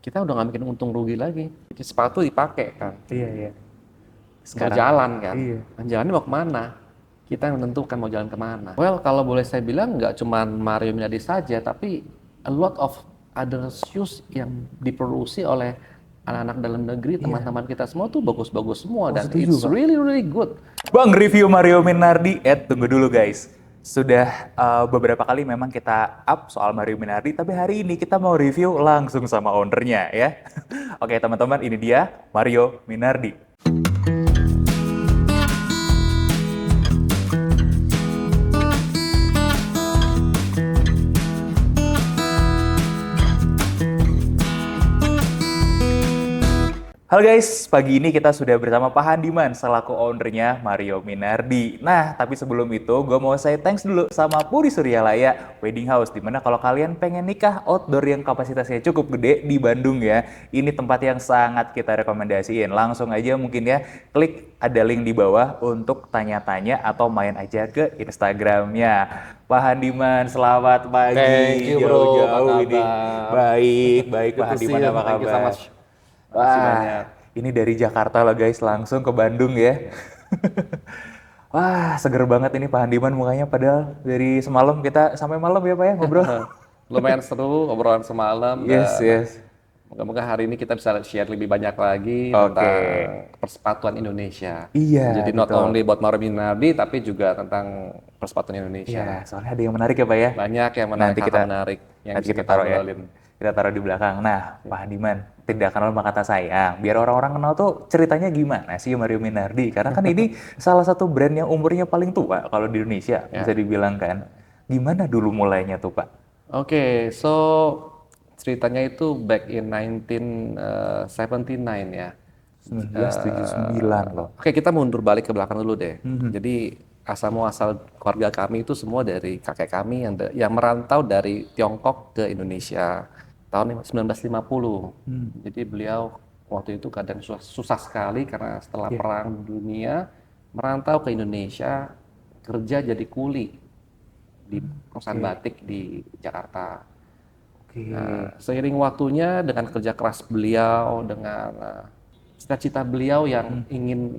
kita udah nggak bikin untung rugi lagi. Jadi sepatu dipakai kan, Iya, iya. mau jalan kan. Iya. Dan jalannya mau kemana? Kita yang menentukan mau jalan kemana. Well, kalau boleh saya bilang nggak cuma Mario Minardi saja, tapi a lot of other shoes yang diproduksi oleh anak-anak dalam negeri, teman-teman kita semua tuh bagus-bagus semua dan setuju, it's Pak. really really good. Bang, review Mario Minardi, tunggu dulu guys. Sudah beberapa kali memang kita up soal Mario Minardi, tapi hari ini kita mau review langsung sama ownernya ya. Oke teman-teman, ini dia Mario Minardi. Halo guys, pagi ini kita sudah bersama Pak Handiman selaku ownernya Mario Minardi. Nah, tapi sebelum itu gue mau say thanks dulu sama Puri Suryalaya Wedding House. Dimana kalau kalian pengen nikah outdoor yang kapasitasnya cukup gede di Bandung ya, ini tempat yang sangat kita rekomendasiin. Langsung aja mungkin ya, klik ada link di bawah untuk tanya-tanya atau main aja ke Instagramnya. Pak Handiman, selamat pagi. Thank you bro, apa Jauh-jauh ini. kabar? Baik Good Pak to see Handiman, you. apa Thank you so kabar? much. Makasih banyak. Wah, ini dari Jakarta loh guys, langsung ke Bandung ya. Wah, seger banget ini Pak Handiman mukanya, padahal dari semalam kita sampai malam ya Pak ya ngobrol. Lumayan seru obrolan semalam Yes, dan yes. moga-moga hari ini kita bisa share lebih banyak lagi Oke. tentang persepatuan Indonesia. Iya, Jadi not betul. only buat Mario Minardi tapi juga tentang persepatuan Indonesia. Iya, soalnya ada yang menarik ya Pak ya. Banyak yang menarik, Nanti hal kita menarik yang nanti bisa kita kita taruh ya. obrolin. Kita taruh di belakang. Nah, Pak Handiman, tidak kenal maka kata sayang. Biar orang-orang kenal tuh ceritanya gimana sih Mario Minardi? Karena kan ini salah satu brand yang umurnya paling tua kalau di Indonesia, bisa dibilang kan. Gimana dulu mulainya tuh Pak? Oke, so ceritanya itu back in 1979 ya. 1979 loh. Oke, kita mundur balik ke belakang dulu deh. Jadi asal muasal keluarga kami itu semua dari kakek kami yang merantau dari Tiongkok ke Indonesia tahun 1950. Jadi beliau waktu itu keadaan susah sekali karena setelah Perang Dunia merantau ke Indonesia kerja jadi kuli di perusahaan batik di Jakarta. Oke. Nah, seiring waktunya dengan kerja keras beliau, dengan cita-cita beliau yang ingin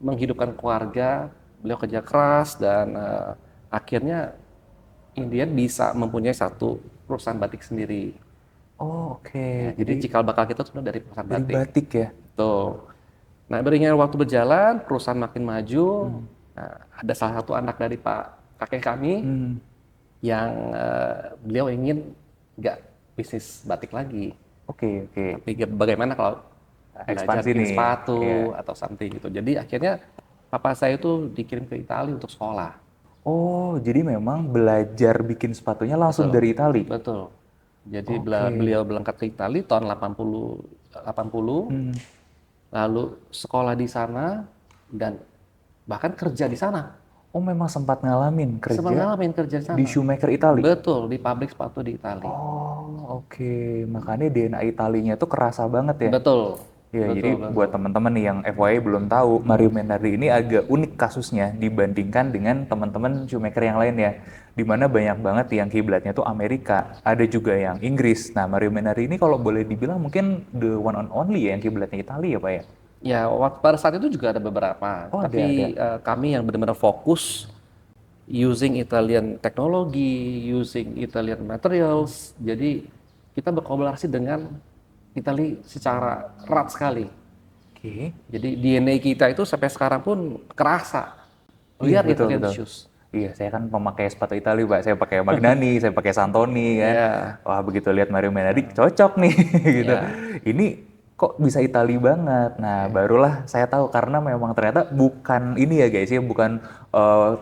menghidupkan keluarga, beliau kerja keras dan akhirnya Indian bisa mempunyai satu perusahaan batik sendiri. Oh, oke. Ya, jadi cikal bakal kita sudah dari perusahaan Dari batik. batik ya. Tuh. Nah, beriringan waktu berjalan, perusahaan makin maju. Nah, ada salah satu anak dari Pak kakek kami yang beliau ingin nggak bisnis batik lagi. Oke, oke. Tapi bagaimana kalau belajar Ekspansi bikin nih. sepatu Iya. atau something gitu. Jadi akhirnya papa saya itu dikirim ke Italia untuk sekolah. Oh, jadi memang belajar bikin sepatunya langsung Betul. dari Itali. Betul. Jadi Oke. beliau berangkat ke Italia tahun 80, lalu sekolah di sana dan bahkan kerja di sana. Oh, memang sempat ngalamin kerja Ngalamin kerja di sana. di shoemaker Itali. Betul, di pabrik sepatu di Italia. Oh, oke. Makanya DNA Italinya tuh kerasa banget ya. Betul. Ya, Betul, jadi betul. buat teman-teman nih yang FYI belum tahu, Mario Minardi ini agak unik kasusnya dibandingkan dengan teman-teman shoemaker yang lain ya. Dimana banyak banget yang kiblatnya tuh Amerika, ada juga yang Inggris. Nah, Mario Minardi ini kalau boleh dibilang mungkin the one and only ya yang kiblatnya Italia ya Pak ya? Ya, pada saat itu juga ada beberapa. Oh, Tapi kami yang benar-benar fokus using Italian teknologi, using Italian materials. Jadi kita berkolaborasi dengan Italia secara erat sekali. Oke. Jadi DNA kita itu sampai sekarang pun kerasa. We are betul, Italian betul. shoes. Iya, saya kan pemakai sepatu Italia, Pak. Saya pakai Magnani, saya pakai Santoni kan. Iya. Wah, begitu lihat Mario Minardi cocok nih gitu. Iya. Ini kok bisa Italia banget. Nah, barulah saya tahu karena memang ternyata bukan ini ya guys ya, bukan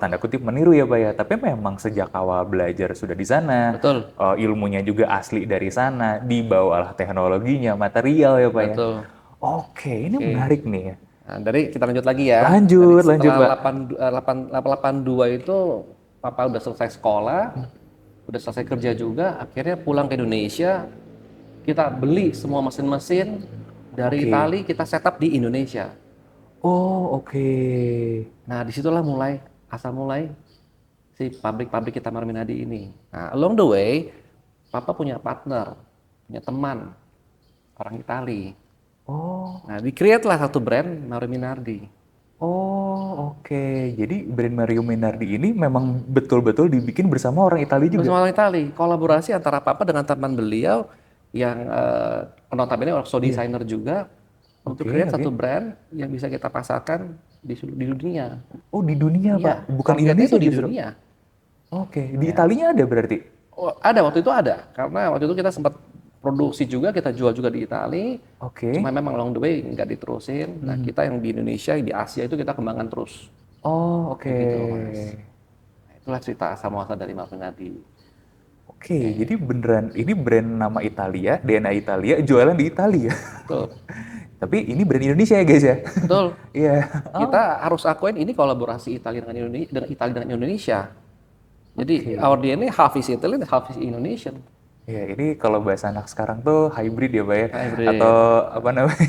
tanda kutip meniru ya, Pak ya, tapi memang sejak awal belajar sudah di sana. Betul. Ilmunya juga asli dari sana, dibawalah teknologinya, material ya, Pak ya. Betul. Oke, ini menarik nih ya. Nah, dari kita lanjut lagi ya. Lanjut, Dari lanjut, setelah Pak. 882 itu papa udah selesai sekolah, udah selesai kerja juga, akhirnya pulang ke Indonesia, kita beli semua mesin-mesin dari Itali, kita setup di Indonesia. Oh, oke. Nah, disitulah asal mulai si pabrik-pabrik kita Mario Minardi ini. Nah, along the way, papa punya partner, punya teman. orang Itali. Oh, Nah, di-create lah satu brand Mario Minardi. oh, oke. Jadi brand Mario Menardi ini memang betul-betul dibikin bersama orang Italia juga. Bersama orang Itali, kolaborasi antara Papa dengan teman beliau yang notabene also Iya. desainer juga untuk Oke, create oke. satu brand yang bisa kita pasarkan di dunia. Oh, di dunia, Iya, Pak. Bukan targetnya Indonesia itu di justru. dunia. Oke, di Ya. Italinya ada berarti. Oh, ada waktu itu ada, karena waktu itu kita sempat produksi juga, kita jual juga di Itali. Oke. Cuma memang along the way nggak diterusin. Nah, kita yang di Indonesia, di Asia itu kita kembangkan terus. Oh, oke. Begitu, Mas. Nah, itulah cerita asal muasal dari Malvinadi. Oke, jadi beneran ini brand nama Italia, DNA Italia, jualan di Italia. Betul, Tapi ini brand Indonesia ya, guys ya. betul. Iya. Oh, Kita harus akuin ini kolaborasi Italia dengan Indonesia, dengan Italia dengan Indonesia. Jadi oke. our DNA half is Italian, half is Indonesian. Ya, ini kalau bahasa anak sekarang tuh hybrid ya, Pak ya. Atau Hybrid. apa namanya?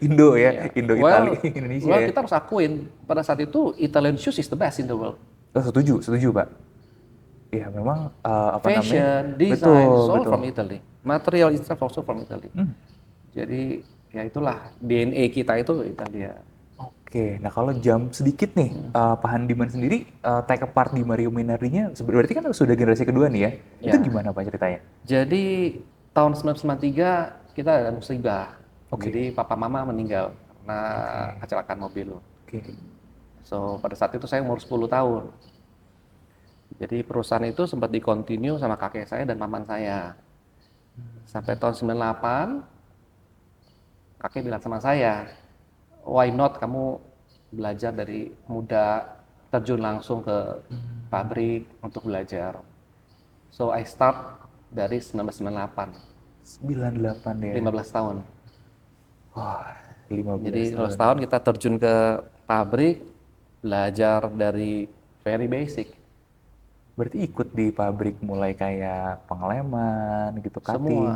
Indo ya, Iya. Indo Itali Well, Indonesia well ya. kita harus akuin pada saat itu Italian shoes is the best in the world. Oh, setuju, setuju, Pak. Iya, memang apa namanya? Fashion, design, Betul, it's all betul. from Italy. Material itself also from Italy. Jadi ya itulah DNA kita itu Italia. Oke, nah kalau jam sedikit nih, Pak Handiman sendiri take apart di Mario Minardinya, berarti kan sudah generasi kedua nih ya. Itu Ya. gimana Pak ceritanya? Jadi tahun 1993 kita ada musibah. Oke. Jadi papa mama meninggal karena kecelakaan mobil. Oke. So pada saat itu saya umur 10 tahun. Jadi perusahaan itu sempat dikontinue sama kakek saya dan paman saya. Sampai tahun 98 kakek bilang sama saya, why not kamu belajar dari muda, terjun langsung ke pabrik untuk belajar. So I start dari 1998, 98 ya. 15 tahun. Wah, 15 Jadi tahun. 15 tahun kita terjun ke pabrik, belajar dari very basic. Berarti ikut di pabrik mulai kayak pengeleman gitu, cutting. Semua.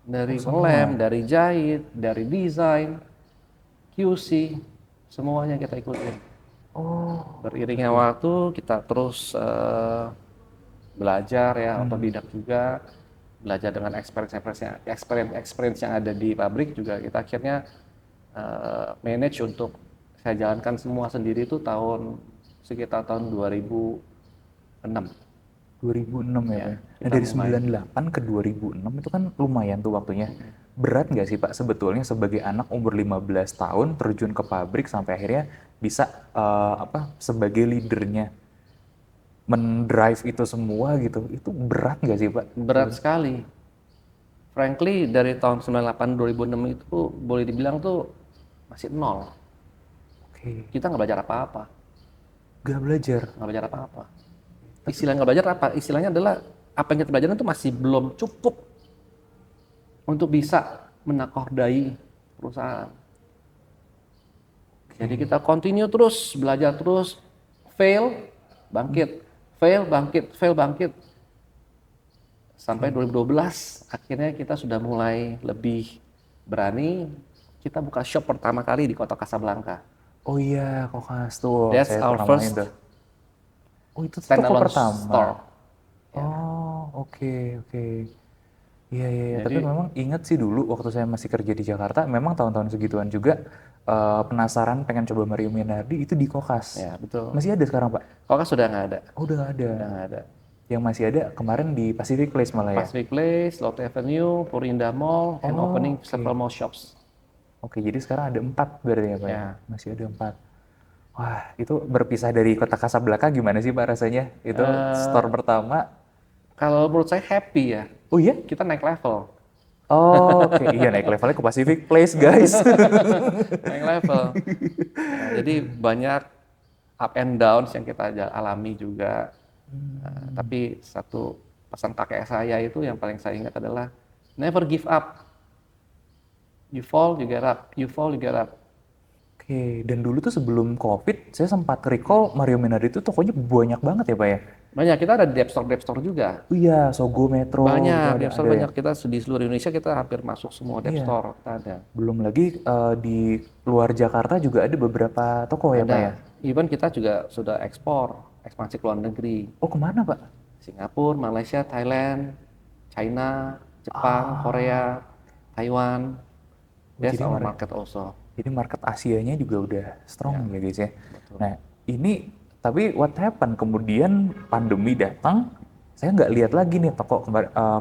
Dari ngelem, dari jahit, dari desain, QC, semuanya kita ikutin. Oh, Beriringnya waktu kita terus belajar ya, otodidak juga, belajar dengan experience yang ada di pabrik juga. Kita akhirnya manage untuk saya jalankan semua sendiri itu sekitar tahun 2006. 2006 ya, Ya, Pak. Nah, kita dari mulai. 98 ke 2006 itu kan lumayan tuh waktunya. Berat nggak sih Pak sebetulnya sebagai anak umur 15 tahun terjun ke pabrik sampai akhirnya bisa sebagai leadernya mendrive itu semua gitu. Itu berat nggak sih Pak? Berat sekali. Frankly dari tahun 98 2006 itu boleh dibilang tuh masih nol. Oke, Kita nggak belajar apa-apa. nggak belajar. Nggak belajar apa-apa. Istilah nggak belajar apa? Istilahnya adalah apa yang kita belajar itu masih belum cukup untuk bisa menakodai perusahaan. Jadi kita continue terus, belajar terus, fail, bangkit, fail, bangkit, fail, bangkit. Sampai 2012 akhirnya kita sudah mulai lebih berani. Kita buka shop pertama kali di kota Casablanca. Oh iya, Kokas tuh. That's Saya our pernah main first tuh. Oh itu toko standalone pertama. store. Oh, oke, oke. Iya, iya, iya. Tapi Jadi memang ingat sih dulu waktu saya masih kerja di Jakarta, memang tahun-tahun segituan juga penasaran pengen coba Mario Minardi itu di Kokas. ya betul. Masih ada sekarang, Pak? Kok kan sudah nggak ada, Oh, udah nggak ada. udah nggak ada. Yang masih ada kemarin di Pacific Place malah ya. Pacific Place, Lotte Avenue, Purinda Mall, and Oh, opening oke. several more shops. Oke, jadi sekarang ada 4 berarti ya, Pak ya? Ya. Masih ada 4. Wah, itu berpisah dari kota Casablanca gimana sih, Pak, rasanya? Itu store pertama. Kalau menurut saya happy ya, Oh iya? kita naik level, Oh, oke. Iya, naik levelnya ke Pacific Place, guys. naik level. Ya, jadi banyak up and downs yang kita alami juga. Tapi satu pesan kakek saya itu yang paling saya ingat adalah never give up. You fall, you get up. You fall, you get up. Oke, dan dulu tuh sebelum COVID, saya sempat recall Mario Minardi itu tokonya banyak banget ya, Pak ya? Banyak, kita ada di Dep Store juga. Oh iya, Sogo Metro gitu Banyak, Dep Store ada ya? banyak. Kita di seluruh Indonesia kita hampir masuk semua Dep Iya. Store. Kita ada. Belum lagi di luar Jakarta juga ada beberapa toko ya, Pak ya? Even kita juga sudah ekspor, ekspansi ke luar negeri. Oh, kemana, Pak? Singapura, Malaysia, Thailand, China, Jepang, Korea. Taiwan. That's Jadi our market also. Jadi market Asianya juga udah strong ya guys ya. Betul. Nah ini tapi what happened kemudian pandemi datang, saya nggak lihat lagi nih toko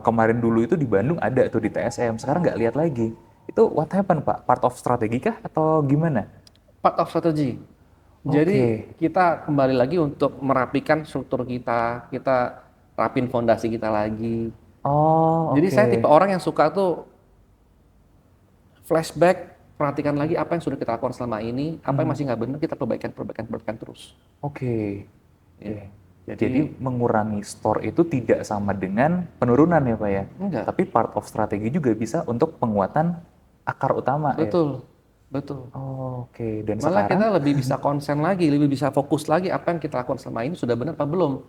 kemarin dulu itu di Bandung ada tuh di TSM, sekarang nggak lihat lagi. Itu what happened Pak? Part of strategi kah atau gimana? Part of strategy. Jadi kita kembali lagi untuk merapikan struktur kita, kita rapin fondasi kita lagi. Oh Jadi oke. saya tipe orang yang suka tuh flashback, perhatikan lagi apa yang sudah kita lakukan selama ini, apa yang masih nggak benar, kita perbaikan terus. Oke. Ya. Jadi mengurangi store itu tidak sama dengan penurunan ya Pak ya? Enggak. Tapi part of strategi juga bisa untuk penguatan akar utama ya? Betul, betul. Oh, oke. Dan Malah sekarang? kita lebih bisa konsen lagi, lebih bisa fokus lagi apa yang kita lakukan selama ini sudah benar apa belum.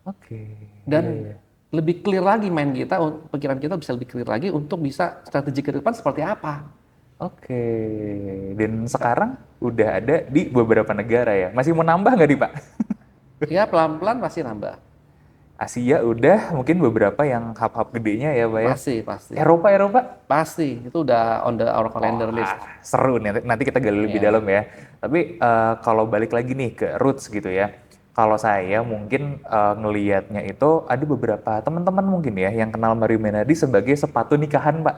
Oke. Dan lebih clear lagi main kita, pikiran kita bisa lebih clear lagi untuk bisa strategi ke depan seperti apa. Oke. Dan sekarang udah ada di beberapa negara ya? Masih mau nambah nggak nih Pak? Ya pelan-pelan pasti nambah. Asia udah, mungkin beberapa yang hub-hub gedenya ya Pak ya? Pasti. Eropa? Pasti, itu udah on our calendar list. Seru nih, nanti kita gali lebih dalam ya. Tapi kalau balik lagi nih ke roots gitu ya, kalau saya mungkin ngelihatnya itu ada beberapa teman-teman mungkin ya yang kenal Mario Menardi sebagai sepatu nikahan Pak.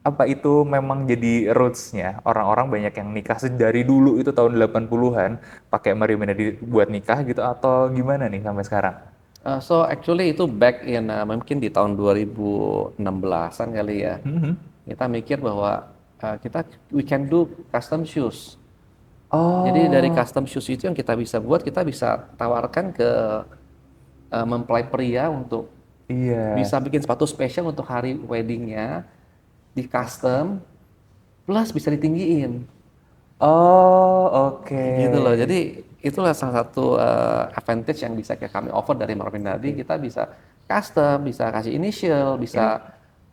Apa itu memang jadi roots-nya? Orang-orang banyak yang nikah dari dulu itu tahun 80-an pakai Mario Menardi buat nikah gitu atau gimana nih sampai sekarang? So actually itu back in mungkin di tahun 2016-an kali ya. Kita mikir bahwa we can do custom shoes. Oh. Jadi dari custom shoes itu yang kita bisa buat, kita bisa tawarkan ke mempelai pria untuk bisa bikin sepatu spesial untuk hari weddingnya, di custom, plus bisa ditinggiin. Oh, oke. Gitu loh. Jadi itulah salah satu advantage yang bisa kami offer dari Mario Menardi. Kita bisa custom, bisa kasih initial, bisa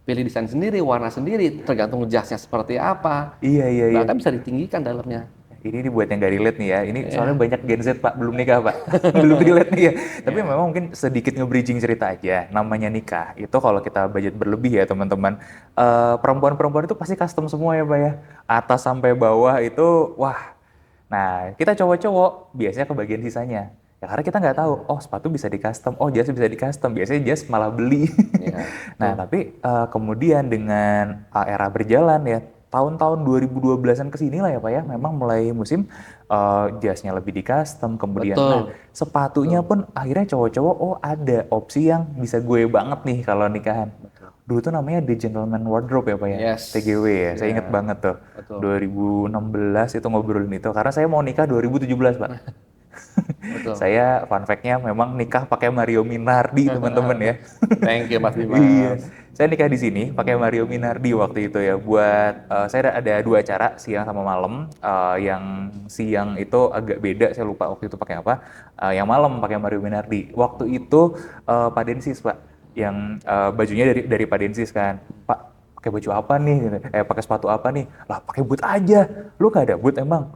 pilih desain sendiri, warna sendiri, tergantung jasnya seperti apa. Iya. Bahkan bisa ditinggikan dalamnya. Ini buat yang gak relate nih ya. Ini soalnya banyak Gen Z Pak, belum nikah Pak. Belum relate nih ya. Tapi memang mungkin sedikit nge-bridging cerita aja. Namanya nikah, itu kalau kita budget berlebih ya teman-teman. Perempuan-perempuan itu pasti custom semua ya Pak ya. Atas sampai bawah itu, wah. Nah, kita cowok-cowok biasanya kebagian sisanya. Ya karena kita nggak tahu, oh sepatu bisa di custom, oh jas bisa di custom. Biasanya jas malah beli. Nah, tapi kemudian dengan era berjalan ya, tahun-tahun 2012-an ke sini lah ya Pak ya, memang mulai musim jasnya lebih di custom, kemudian nah, sepatunya pun akhirnya cowok-cowok, oh ada opsi yang bisa gue banget nih kalau nikahan. Dulu tuh namanya The Gentleman Wardrobe ya Pak ya, TGW ya, saya inget banget tuh. 2016 itu ngobrolin itu, karena saya mau nikah 2017 Pak. Saya fun fact-nya memang nikah pakai Mario Minardi teman-teman ya. Thank you Mas Dimas. Iya. Saya nikah di sini pakai Mario Minardi waktu itu ya. Buat saya ada 2 acara, siang sama malam. Yang siang itu agak beda, saya lupa waktu itu pakai apa. Yang malam pakai Mario Minardi. Waktu itu Pak Densis Pak, yang bajunya dari Pak Densis kan. Pak pakai baju apa nih? Pakai sepatu apa nih? Lah pakai boot aja. Lu gak ada boot emang?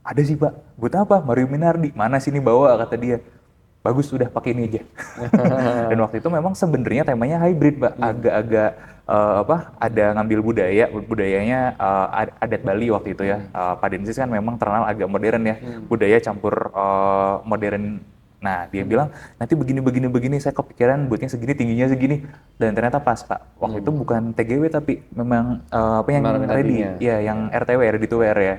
Ada sih Pak. Boot apa? Mario Minardi. Mana sini bawa kata dia. Bagus sudah pakai ini aja. Dan waktu itu memang sebenarnya temanya hybrid Pak, agak-agak ada ngambil budayanya adat Bali waktu itu ya. Pak Densis kan memang terkenal agak modern ya, budaya campur modern. Nah dia bilang nanti begini, saya kepikiran buatnya segini, tingginya segini, dan ternyata pas Pak. Waktu itu bukan TGW tapi memang yang ready, ya yang RTW, ready to wear ya.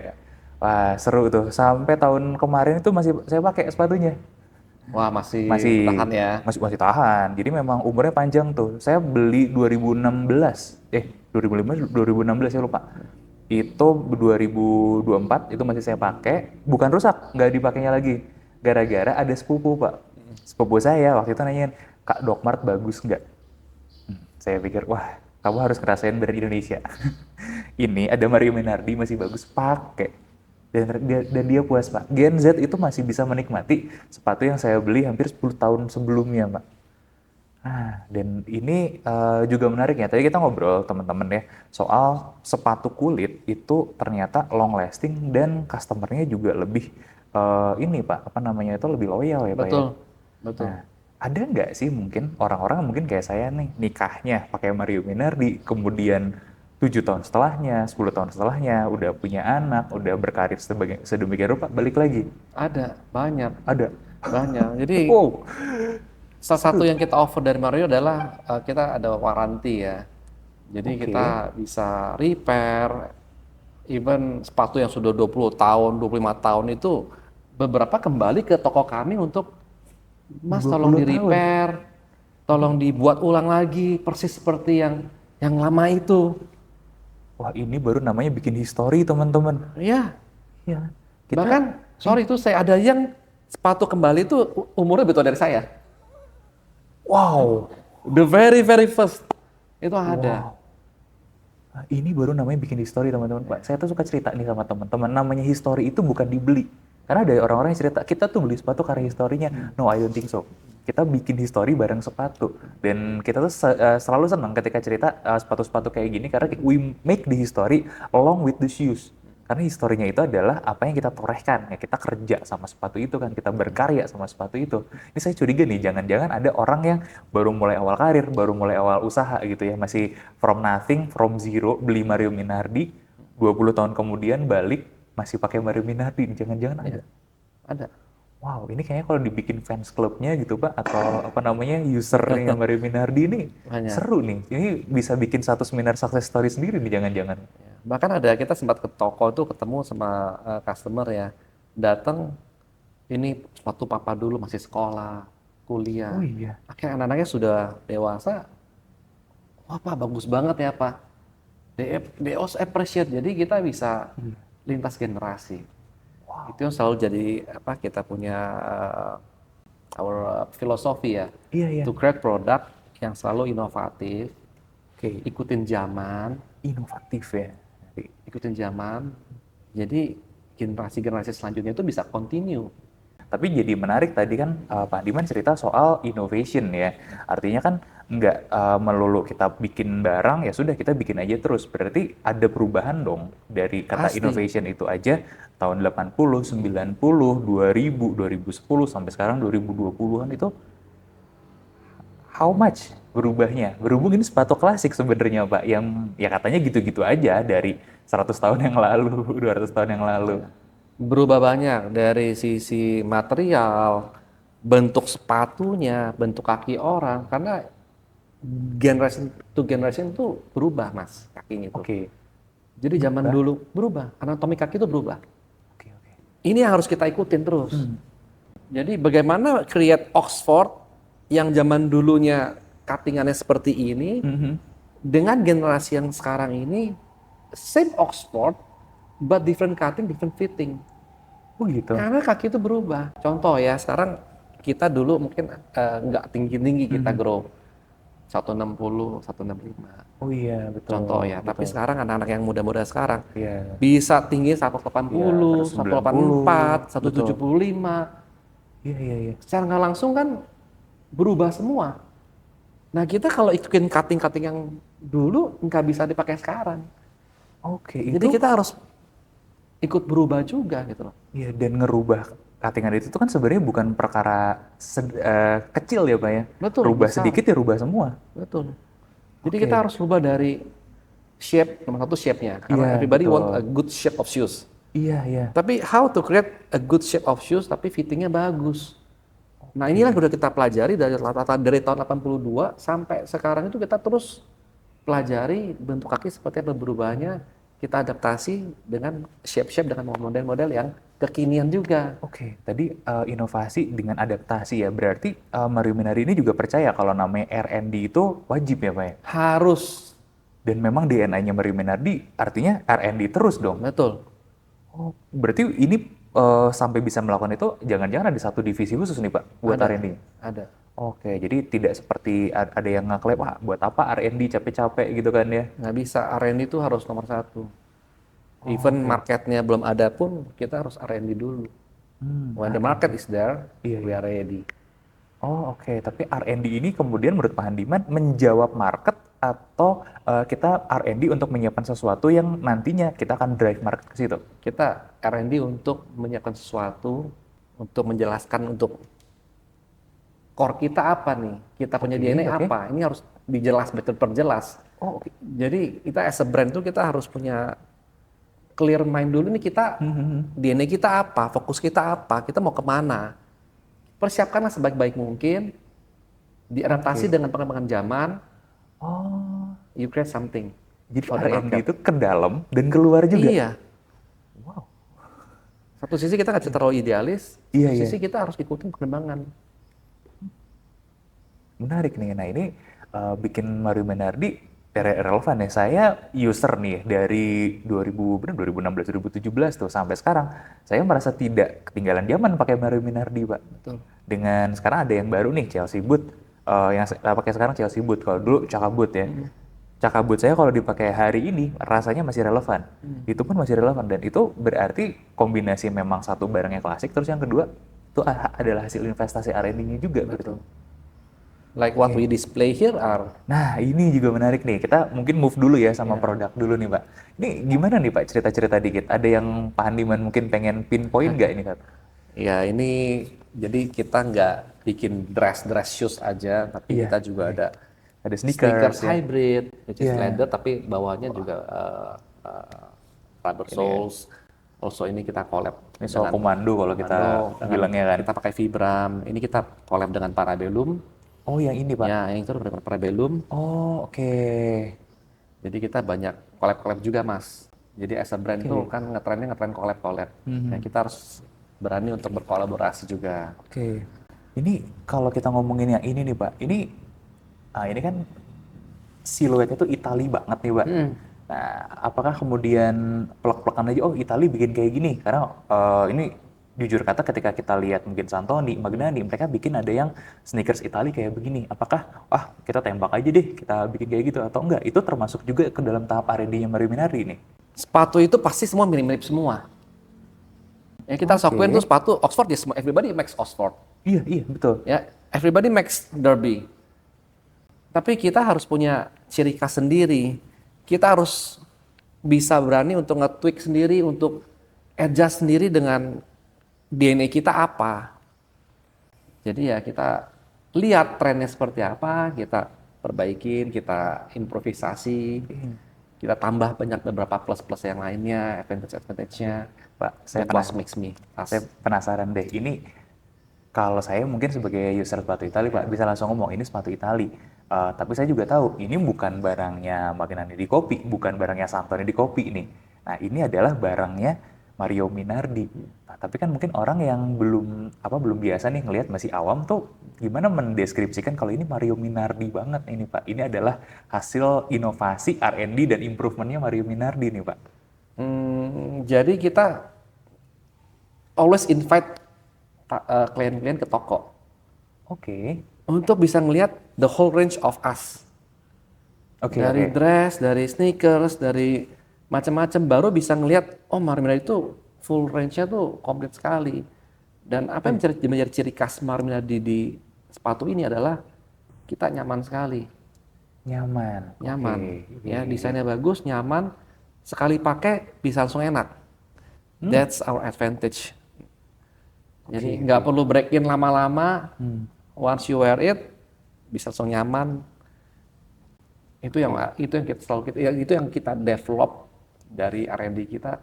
Wah seru tuh, sampai tahun kemarin itu masih saya pakai sepatunya. Wah masih tahan ya? Masih tahan, jadi memang umurnya panjang tuh. Saya beli 2016, 2016 saya lupa. Itu 2024 itu masih saya pakai, bukan rusak, nggak dipakainya lagi. Gara-gara ada sepupu Pak. Sepupu saya waktu itu nanyain, Kak Dokmart bagus nggak? Saya pikir, wah kamu harus ngerasain brand Indonesia. Ini ada Mario Menardi masih bagus, pakai. Dan dia puas Pak. Gen Z itu masih bisa menikmati sepatu yang saya beli hampir 10 tahun sebelumnya Pak. Nah, dan ini juga menarik ya. Tadi kita ngobrol teman-teman ya soal sepatu kulit itu ternyata long lasting dan customernya juga lebih ini Pak, itu lebih loyal ya Pak ya. Betul. Nah, ada nggak sih mungkin orang-orang mungkin kayak saya nih nikahnya pakai Mario Minardi, kemudian 7 tahun setelahnya, 10 tahun setelahnya, udah punya anak, udah berkarir sedemikian rupa, balik lagi. Ada, banyak, Ada. banyak. Jadi Wow. salah satu yang kita offer dari Mario adalah kita ada warranty ya. Jadi Oke. kita bisa repair, even sepatu yang sudah 20 tahun, 25 tahun itu beberapa kembali ke toko kami untuk Mas tolong 20 di tahun. repair, tolong dibuat ulang lagi persis seperti yang lama itu. Wah, ini baru namanya bikin history, teman-teman. Ya, Ya. Kita bahkan sorry itu saya ada yang sepatu kembali itu umurnya betul dari saya. wow. The very very first itu ada. Wow. Nah, ini baru namanya bikin history, teman-teman. Pak, saya tuh suka cerita nih sama teman-teman. Namanya history itu bukan dibeli. Karena ada orang-orang yang cerita, kita tuh beli sepatu karena historinya. No, I don't think so. Kita bikin history bareng sepatu. Dan kita tuh selalu senang ketika cerita sepatu-sepatu kayak gini karena we make the history along with the shoes. Karena historinya itu adalah apa yang kita torehkan, ya kita kerja sama sepatu itu kan, kita berkarya sama sepatu itu. Ini saya curiga nih, jangan-jangan ada orang yang baru mulai awal karir, baru mulai awal usaha gitu ya, masih from nothing, from zero, beli Mario Minardi, 20 tahun kemudian balik, masih pakai Mario Minardi, jangan-jangan ada. Ada. Wow, ini kayaknya kalau dibikin fans clubnya gitu Pak, atau apa namanya, usernya Mario Minardi ini Banyak. seru nih. Ini bisa bikin satu seminar success story sendiri nih, jangan-jangan. Ya. Bahkan ada kita sempat ke toko tuh ketemu sama customer ya, datang ini sepatu papa dulu masih sekolah, kuliah. Oh iya. Akhirnya anak-anaknya sudah dewasa. Wah Pak, bagus banget ya Pak. They also appreciate. Jadi kita bisa lintas generasi. Itu yang selalu jadi apa kita punya our philosophy ya. Iya, iya. To create product yang selalu inovatif, Oke, ikutin zaman, inovatif ya. ikutin zaman. Jadi generasi-generasi selanjutnya itu bisa continue. Tapi jadi menarik tadi kan Pak Diman cerita soal innovation ya. Artinya kan nggak melulu kita bikin barang ya sudah kita bikin aja terus. Berarti ada perubahan dong dari kata Pasti. innovation itu aja tahun 80, 90, 2000, 2010 sampai sekarang 2020-an itu how much berubahnya? Berhubung ini sepatu klasik sebenarnya Pak yang ya katanya gitu-gitu aja dari 100 tahun yang lalu, 200 tahun yang lalu. Berubah banyak dari sisi material, bentuk sepatunya, bentuk kaki orang, karena generation to generation itu berubah mas kakinya itu. Oke. Jadi zaman dulu berubah, anatomi kaki itu berubah. Oke, oke. Ini yang harus kita ikutin terus. Jadi bagaimana create Oxford yang zaman dulunya cuttingannya seperti ini, dengan generasi yang sekarang ini, same Oxford, but different cutting, different fitting. Oh gitu. Karena kaki itu berubah. Contoh ya, sekarang kita dulu mungkin nggak tinggi-tinggi kita grow. 160, 165. Oh iya, betul. Contoh ya, tapi betul. sekarang anak-anak yang muda-muda sekarang Iya. bisa tinggi 180, Iya, 184, 190, 175. Iya, iya, iya. Secara nggak langsung kan berubah semua. Nah kita kalau ikutin cutting-cutting yang dulu nggak bisa dipakai sekarang. Oke, Jadi itu kita harus ikut berubah juga gitu loh. iya, dan ngerubah cuttingan itu tuh kan sebenarnya bukan perkara kecil ya Pak ya. Betul, Rubah besar. sedikit ya rubah semua. Betul. Jadi Oke. kita harus rubah dari shape, nomor satu shape-nya. Karena Iya, everybody betul. want a good shape of shoes. Iya, iya. Tapi how to create a good shape of shoes tapi fittingnya bagus. Nah inilah yang udah kita pelajari dari tahun 82 sampai sekarang itu kita terus pelajari bentuk kaki seperti apa berubahnya, kita adaptasi dengan shape-shape dengan model-model yang kekinian juga. Oke, tadi inovasi dengan adaptasi ya. Berarti Mario Minari ini juga percaya kalau namanya R&D itu wajib ya Pak ya? Harus, Dan memang DNA-nya Mario Minardi artinya R&D terus dong. betul. Oh, berarti ini sampai bisa melakukan itu jangan-jangan ada satu divisi khusus nih Pak buat Ada. R&D? Ada. Oke, jadi tidak seperti ada yang ngeklaim, wah buat apa R&D capek-capek gitu kan ya? Nggak bisa, R&D itu harus nomor satu. Even marketnya belum ada pun kita harus R&D dulu. When the market is there, Iya, we are ready. Oh oke, tapi R&D ini kemudian menurut Pak Handiman menjawab market atau kita R&D untuk menyiapkan sesuatu yang nantinya kita akan drive market ke situ? Kita R&D untuk menyiapkan sesuatu, untuk menjelaskan untuk core kita apa nih, kita punya DNA oke. apa. Ini harus diperjelas. Oh, oke. Jadi kita as a brand tuh kita harus punya clear mind dulu nih kita DNA kita apa, fokus kita apa, kita mau kemana. Persiapkanlah sebaik-baik mungkin, diadaptasi dengan perkembangan zaman, Oh, you create something jadi for the R&D market. itu ke dalam dan keluar juga. Iya. Wow. Satu sisi kita nggak bisa terlalu idealis, Iya, satu iya. sisi kita harus ikutin perkembangan. Menarik nih. Nah, ini bikin Mario Menardi relevan ya. Saya user nih dari 2016 2017 tuh sampai sekarang. Saya merasa tidak ketinggalan zaman pakai Mario Menardi, Pak. Betul. Dengan sekarang ada yang baru nih, Chelsea Boot. Yang saya pakai sekarang Chelsea Boot. Kalau dulu Chaka Boot ya. Chaka Boot saya kalau dipakai hari ini rasanya masih relevan. Itu pun masih relevan dan itu berarti kombinasi memang satu barangnya klasik terus yang kedua itu adalah hasil investasi R&D-nya juga gitu. Like what we display here are Nah, ini juga menarik nih. Kita mungkin move dulu ya sama produk dulu nih, Pak. Ini gimana nih, Pak? Cerita-cerita dikit. Ada yang Pak Handiman mungkin pengen pinpoint nggak ini, Kak? ya ini jadi kita nggak bikin dress shoes aja, tapi Iya, kita juga ada Ada sneakers sneakers ya. hybrid, which is Iya. leather tapi bawahnya juga rubber soles. Also ini kita collab Ini soal dengan komando kalau kita Komando, bilangnya kan. kita pakai Vibram. Ini kita collab dengan Parabellum. Oh, yang ini, Pak. Ya, yang itu dengan Parabellum. Oh, oke. Jadi kita banyak collab juga, Mas. Jadi as a brand tuh kan ngetren collab. Ya, kita harus berani untuk berkolaborasi juga. Oke. Ini kalau kita ngomongin yang ini nih, Pak. Ini kan siluetnya tuh Itali banget nih, Pak. Nah, apakah kemudian plek-plekan aja, oh Itali bikin kayak gini? Karena ini jujur kata ketika kita lihat mungkin Santoni, Magnani, mereka bikin ada yang sneakers Itali kayak begini. Apakah, kita tembak aja deh, kita bikin kayak gitu atau enggak? Itu termasuk juga ke dalam tahap R&D-nya Mario Minardi nih. Sepatu itu pasti semua mirip-mirip semua. Yang kita sokuin tuh sepatu Oxford ya semua, everybody makes Oxford. Iya, betul. Ya, everybody makes Derby. Tapi kita harus punya ciri khas sendiri. Kita harus bisa berani untuk nge-tweak sendiri, untuk adjust sendiri dengan DNA kita apa. Jadi ya kita lihat trennya seperti apa, kita perbaikin, kita improvisasi, kita tambah banyak beberapa plus-plus yang lainnya, advantage-nya. Pak, saya That what makes me us. Saya penasaran deh, ini kalau saya mungkin sebagai user sepatu Itali, Pak, bisa langsung ngomong, ini sepatu Itali. Tapi saya juga tahu, ini bukan barangnya Magnani di Kopi, bukan barangnya Santoni di Kopi nih. Nah, ini adalah barangnya Mario Minardi. Nah, tapi kan mungkin orang yang belum biasa nih ngelihat masih awam tuh, gimana mendeskripsikan kalau ini Mario Minardi banget ini, Pak. Ini adalah hasil inovasi R&D dan improvementnya Mario Minardi nih, Pak. Jadi kita always invite klien-klien ke toko Oke. untuk bisa ngelihat the whole range of us. Dari dress, dari sneakers, dari macam-macam, baru bisa ngelihat oh Mario Minardi itu full range-nya tuh komplit sekali. Dan apa yang menjadi ciri khas Mario Minardi di sepatu ini adalah kita nyaman sekali. Nyaman. Ya, desainnya bagus, nyaman, sekali pakai bisa langsung enak. That's our advantage. Jadi nggak perlu break in lama-lama. Once you wear it, bisa langsung nyaman. Itu yang kita develop dari R&D kita,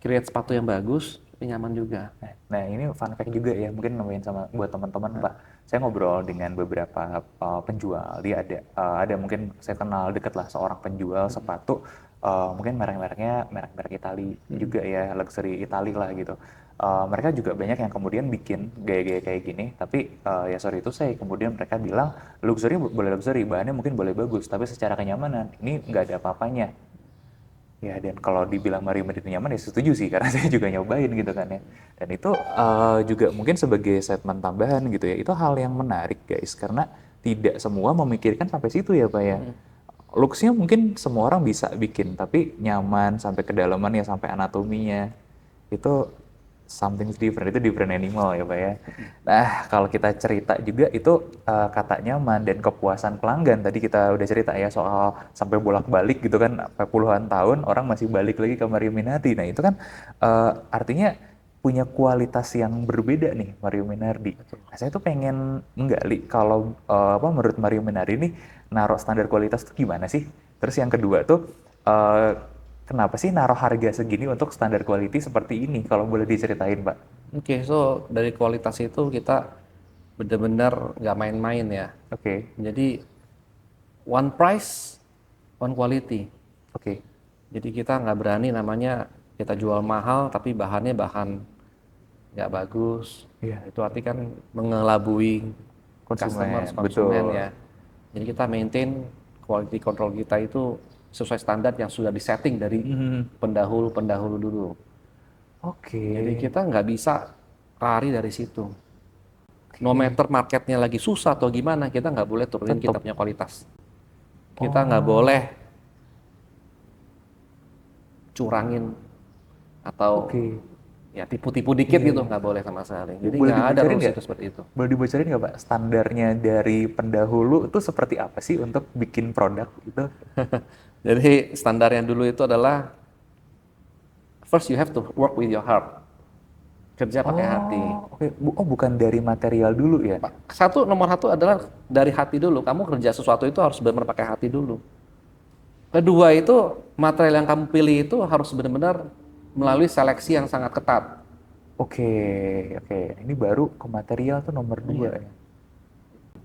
create sepatu yang bagus, tapi nyaman juga. Nah, ini fun fact juga ya, mungkin nemuin sama buat teman-teman, Pak. Saya ngobrol dengan beberapa penjual. Dia ada mungkin saya kenal deket lah seorang penjual sepatu, mungkin merek-mereknya merek-merek Itali juga ya, luxury Itali lah gitu. Mereka juga banyak yang kemudian bikin gaya-gaya kayak gini, tapi ya sorry itu saya kemudian mereka bilang luxury boleh luxury, bahannya mungkin boleh bagus, tapi secara kenyamanan ini nggak ada apa-apanya. Ya, dan kalau dibilang Mario Minardi nyaman ya setuju sih, karena saya juga nyobain gitu kan ya. Dan itu juga mungkin sebagai statement tambahan gitu ya, itu hal yang menarik guys, karena tidak semua memikirkan sampai situ ya Pak ya. Looks-nya mungkin semua orang bisa bikin, tapi nyaman sampai kedalaman ya, sampai anatominya, itu something different, itu different animal ya Pak ya. Nah, kalau kita cerita juga itu kata nyaman dan kepuasan pelanggan. Tadi kita udah cerita ya soal sampai bolak-balik gitu kan, sampai puluhan tahun orang masih balik lagi ke Mario Minardi. Nah, itu kan artinya punya kualitas yang berbeda nih Mario Minardi. Nah, saya tuh pengen menggali kalau menurut Mario Minardi nih naruh standar kualitas tuh gimana sih? Terus yang kedua tuh eh, kenapa sih naruh harga segini untuk standar quality seperti ini? Kalau boleh diceritain, Pak. Oke, so dari kualitas itu kita benar-benar nggak main-main ya. Oke, Jadi one price, one quality. oke. Jadi kita nggak berani namanya kita jual mahal tapi bahannya bahan nggak bagus. Iya. Itu arti kan mengelabui Konsumen, konsumen betul. ya. Jadi kita maintain quality control kita itu sesuai standar yang sudah disetting dari pendahulu-pendahulu dulu. Oke. Jadi kita nggak bisa lari dari situ. No matter marketnya lagi susah atau gimana, kita nggak boleh turunin Tetap. kita punya kualitas. Kita nggak boleh curangin atau Oke. ya tipu-tipu dikit gitu, nggak boleh sama sekali. Jadi Boleh nggak ada dibocorin rules nggak? itu seperti itu. Boleh dibocorin nggak, Pak? Standarnya dari pendahulu itu seperti apa sih untuk bikin produk itu? Jadi standar yang dulu itu adalah first you have to work with your heart. Kerja pakai hati. Oke. Oh, bukan dari material dulu ya? Nomor satu adalah dari hati dulu. Kamu kerja sesuatu itu harus benar-benar pakai hati dulu. Kedua itu material yang kamu pilih itu harus benar-benar melalui seleksi yang sangat ketat. Oke, oke. Ini baru ke material tuh nomor 2 ya.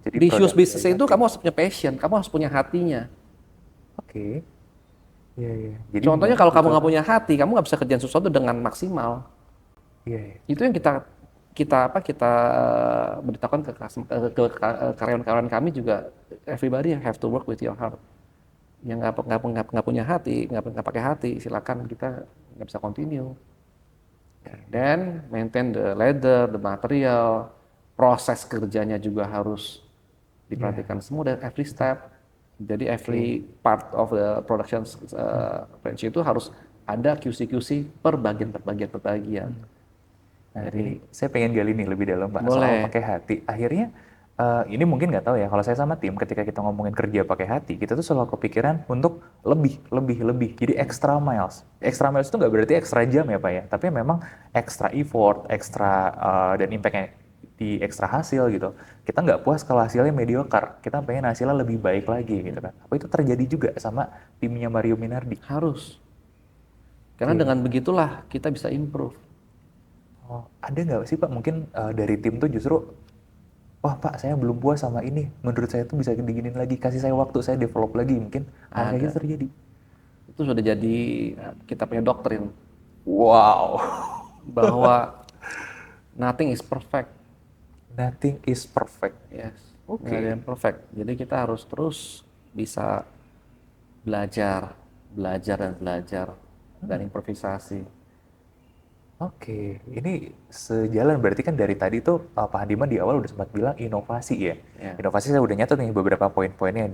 Jadi Di shoes produk business dari itu hati. kamu harus punya passion, kamu harus punya hatinya. Oke. Iya, iya. Jadi Contohnya memang kalau kamu itu- nggak punya hati, kamu nggak bisa kerjain sesuatu dengan maksimal. Iya, iya. Itu yang kita beritahukan ke karyawan-karyawan kami juga, everybody have to work with your heart. Yang nggak punya hati, nggak pakai hati, silakan kita nggak bisa continue. Dan maintain the leather, the material, proses kerjanya juga harus diperhatikan semua dari every step. Jadi every part of the production branch itu harus ada QC per bagian. Nah, ini saya pengen gali nih lebih dalam, Pak, soal Boleh. pakai hati. Akhirnya ini mungkin nggak tahu ya. Kalau saya sama tim, ketika kita ngomongin kerja pakai hati, kita tuh selalu kepikiran untuk lebih. Jadi extra miles. Extra miles itu nggak berarti extra jam ya, Pak ya. Tapi memang extra effort, extra dan impactnya di ekstra hasil gitu. Kita nggak puas kalau hasilnya mediocre. Kita pengen hasilnya lebih baik lagi gitu kan. Apa itu terjadi juga sama timnya Mario Minardi? Harus. Karena dengan begitulah kita bisa improve. Oh, ada nggak sih Pak mungkin dari tim tuh justru, wah Pak saya belum puas sama ini, menurut saya tuh bisa diginin lagi, kasih saya waktu, saya develop lagi, mungkin hal kayak gitu terjadi. Itu sudah jadi kita punya doktrin Wow, bahwa nothing is perfect. nothing is perfect. Yes. Oke. Nggak ada yang perfect. Jadi kita harus terus bisa belajar dan improvisasi. Oke, ini sejalan berarti kan dari tadi tuh Pak Hadiman di awal udah sempat bilang inovasi ya. Ya. Inovasi saya udah nyatet nih beberapa poin-poinnya.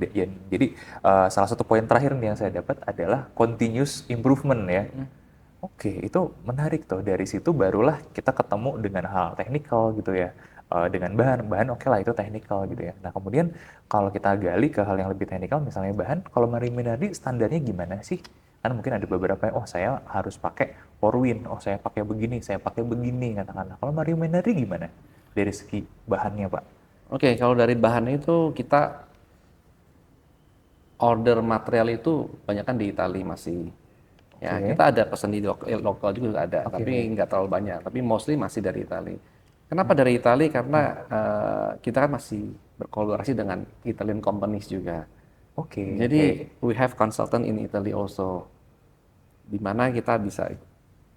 Jadi salah satu poin terakhir nih yang saya dapat adalah continuous improvement ya. Oke, itu menarik tuh. Dari situ barulah kita ketemu dengan hal teknikal gitu ya. Dengan bahan oke lah itu teknikal gitu ya. Nah kemudian kalau kita gali ke hal yang lebih teknikal, misalnya bahan, kalau Mario Minardi standarnya gimana sih? Kan mungkin ada beberapa yang, oh saya harus pakai Forwin, oh saya pakai begini katakanlah. Kalau Mario Minardi gimana dari segi bahannya Pak? Oke, kalau dari bahan itu kita order material itu banyak kan di Italia masih. Ya, kita ada pesan di lokal juga ada, tapi nggak terlalu banyak. Tapi mostly masih dari Italia. Kenapa dari Italia? Karena kita kan masih berkolaborasi dengan Italian companies juga. Oke. Jadi we have consultant in Italy also, di mana kita bisa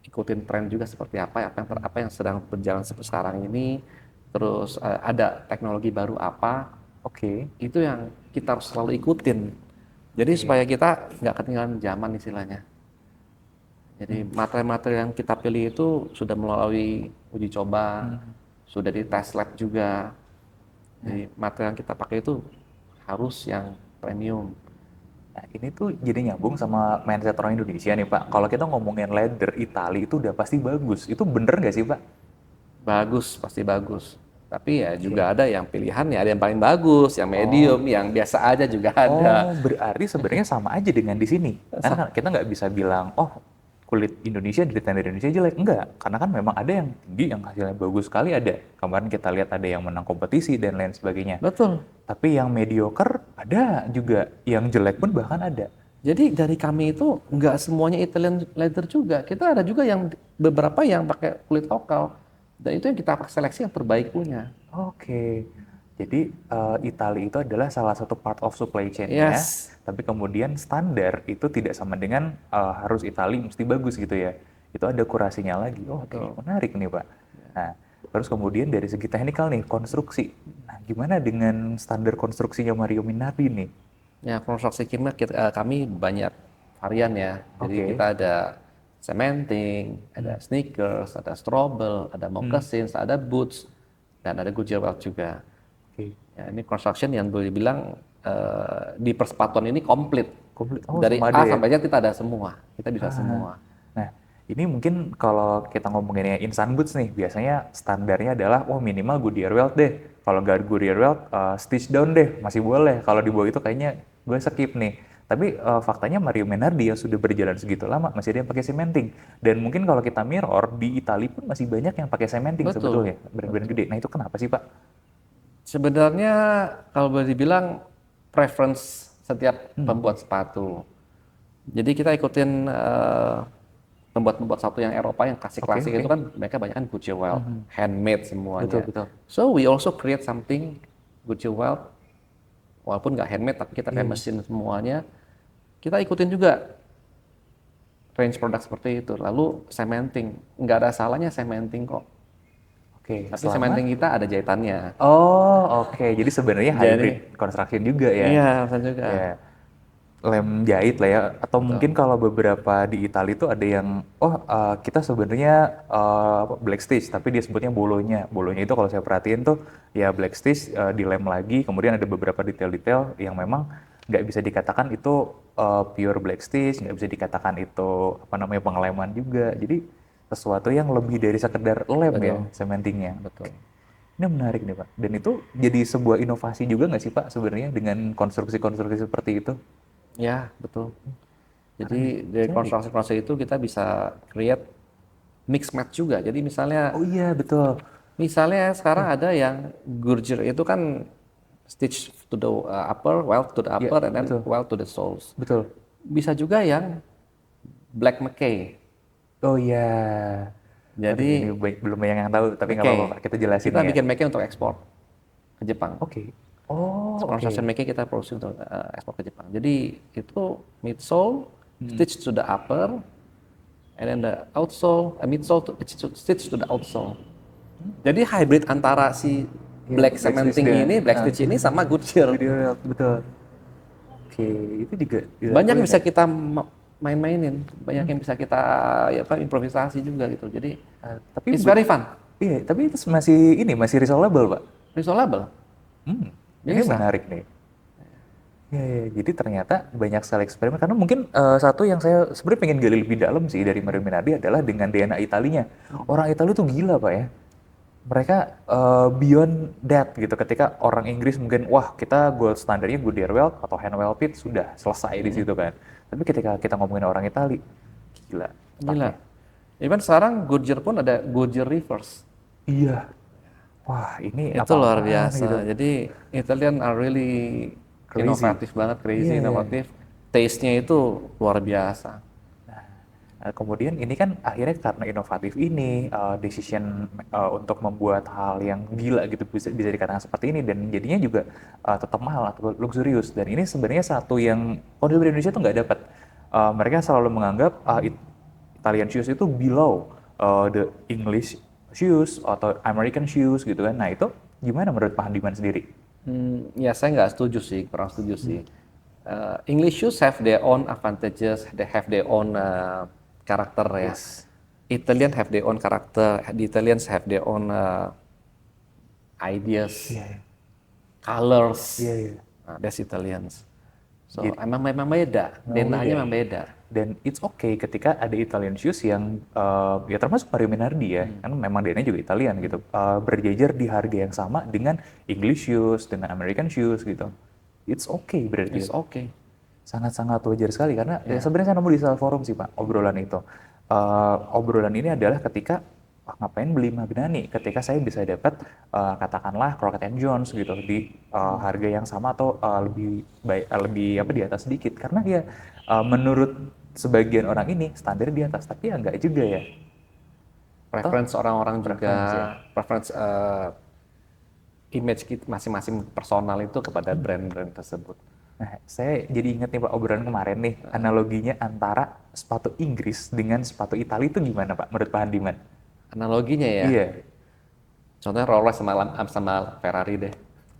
ikutin tren juga seperti apa yang sedang berjalan seperti sekarang ini. Terus ada teknologi baru apa? Oke. Itu yang kita harus selalu ikutin. Jadi supaya kita nggak ketinggalan zaman istilahnya. Jadi material-material yang kita pilih itu sudah melalui uji coba, sudah di test lab juga. Jadi material yang kita pakai itu harus yang premium. Nah ini tuh jadi nyambung sama mindset orang Indonesia nih Pak. Kalau kita ngomongin leather Italia itu udah pasti bagus. Itu bener nggak sih Pak? Bagus, pasti bagus. Tapi ya juga ada yang pilihannya, ada yang paling bagus, yang medium, yang biasa aja juga ada. Oh, berarti sebenarnya sama aja dengan di sini. Karena kan kita nggak bisa bilang, oh kulit Indonesia dari standar Indonesia jelek. Enggak, karena kan memang ada yang tinggi, yang hasilnya bagus sekali ada. Kemarin kita lihat ada yang menang kompetisi dan lain sebagainya. Betul. Tapi yang mediocre ada juga, yang jelek pun bahkan ada. Jadi dari kami itu nggak semuanya Italian leather juga. Kita ada juga yang beberapa yang pakai kulit lokal. Dan itu yang kita seleksi yang terbaik punya. Oke. Jadi Italia itu adalah salah satu part of supply chain-nya, Yes. tapi kemudian standar itu tidak sama dengan harus Italia mesti bagus gitu ya. Itu ada kurasinya lagi. Oh, oke, menarik nih Pak. Nah, terus kemudian dari segi teknikal nih, konstruksi. Nah, gimana dengan standar konstruksinya Mario Minardi nih? Ya, konstruksi kami banyak varian ya. Jadi Oke. kita ada cementing, ada sneakers, ada strobel, ada moccasins, ada boots, dan ada Goodyear welt juga. Oke. Ya, ini construction yang boleh dibilang di persepatuan ini komplit. Komplit. Oh, Dari sama A ada ya? sampai Z kita ada semua. Kita bisa semua. Nah, ini mungkin kalau kita ngomonginnya instant boots nih, biasanya standarnya adalah, oh minimal Goodyear welt deh. Kalau nggak Goodyear welt, stitch down deh, masih boleh. Kalau di bawah itu kayaknya gue skip nih. Tapi faktanya Mario Menardi yang sudah berjalan segitu lama, masih ada yang pakai cementing. Dan mungkin kalau kita mirror, di Italia pun masih banyak yang pakai cementing Betul. sebetulnya, brand-brand gede. Nah itu kenapa sih Pak? Sebenarnya kalau boleh dibilang preference setiap pembuat sepatu. Jadi kita ikutin pembuat-pembuat sepatu yang Eropa yang klasik-klasik Oke. itu kan mereka banyak kan Goodyear welt, handmade semuanya. Betul, betul. So we also create something Goodyear welt, walaupun nggak handmade tapi kita pakai mesin semuanya. Kita ikutin juga range produk seperti itu. Lalu cementing, nggak ada salahnya cementing kok. Oke, Tapi cementing kita ada jahitannya. Oh, oke. Jadi sebenarnya hybrid construction juga ya? Iya, bisa juga. Ya, lem jahit lah ya. Atau mungkin kalau beberapa di Italia itu ada yang, kita sebenarnya black stitch, tapi dia sebutnya bolonya. Bolonya itu kalau saya perhatiin tuh ya black stitch dilem lagi, kemudian ada beberapa detail-detail yang memang nggak bisa dikatakan itu pure black stitch, nggak bisa dikatakan itu apa namanya pengeleman juga. Jadi sesuatu yang lebih dari sekedar lem ya, cementingnya. Betul. Ini menarik nih Pak. Dan itu jadi sebuah inovasi juga nggak sih Pak sebenarnya dengan konstruksi-konstruksi seperti itu? Ya, betul. Jadi dari konstruksi-konstruksi itu kita bisa create mix match juga. Jadi misalnya Oh iya betul. sekarang ada yang Goodyear itu kan stitch to the upper, welt to the upper, and then welt to the soles. Betul. Bisa juga yang Black McKay. Oh iya. Jadi Ini belum banyak yang tahu, tapi nggak McKay. apa-apa Pak. Kita jelasin Kita ya. bikin McKay untuk ekspor ke Jepang. Oke. Oh, oke. Construction McKay kita produksi untuk ekspor ke Jepang. Jadi itu midsole, stitch to the upper, and then the outsole, midsole to stitch to the outsole. Jadi hybrid antara si black cementing ini, black stitch ini sama Goodyear. Betul. Oke, itu juga Banyak yang bisa kita main-mainin, banyak yang bisa kita improvisasi juga gitu. Jadi tapi it's very fun, iya, tapi itu masih resolvable Pak. resolvable. Ini menarik nih. Ya, jadi ternyata banyak sekali eksperimen karena mungkin satu yang saya sebenarnya pengen gali lebih dalam sih dari Mario Minardi adalah dengan DNA Italinya. Orang Italia tuh gila Pak ya. Mereka beyond that gitu. Ketika orang Inggris mungkin wah kita gold standarnya Goodyear welt atau Hanwell pit sudah selesai di situ kan. Tapi ketika kita ngomongin orang Italia, gila. Gila. Even sekarang Goodyear pun ada Goodyear reverse. Iya. Wah ini Itu luar apa-apaan biasa. gitu. Jadi Italian are really inovatif banget, crazy, inovatif. Taste-nya itu luar biasa. Nah, kemudian ini kan akhirnya karena inovatif ini, decision untuk membuat hal yang gila gitu bisa dikatakan seperti ini dan jadinya juga tetap mahal atau luxurious. Dan ini sebenarnya satu yang konsumer Indonesia tuh nggak dapat. Mereka selalu menganggap Italian shoes itu below the English shoes atau American shoes gitu kan. Nah itu gimana menurut Pak Handiman sendiri? Ya saya nggak setuju sih, kurang setuju sih. English shoes have their own advantages, they have their own karakter ya. Italian have their own karakter, the Italians have their own ideas, colors. That's Italians. So memang beda, DNA-nya memang beda. Dan it's okay ketika ada Italian shoes yang ya termasuk Mario Minardi ya, kan memang DNA juga Italian gitu, berjejer di harga yang sama dengan English shoes, dengan American shoes gitu. It's okay berarti. It's okay. Sangat-sangat wajar sekali karena ya sebenarnya saya nemu di salah forum sih Pak obrolan itu. obrolan ini adalah ketika ngapain beli Magnani ketika saya bisa dapat katakanlah Crockett and Jones gitu di harga yang sama atau lebih baik lebih apa di atas sedikit karena ya menurut sebagian orang ini standar di atas tapi ya enggak juga ya. Preference orang-orang juga, Preference ya. preference image kita masing-masing personal itu kepada brand-brand tersebut. Nah, saya jadi ingat nih Pak obrolan kemarin nih analoginya antara sepatu Inggris dengan sepatu Italia itu gimana Pak menurut Pak Handiman? Analoginya ya, Iya. contohnya Rolls Royce sama Ferrari deh.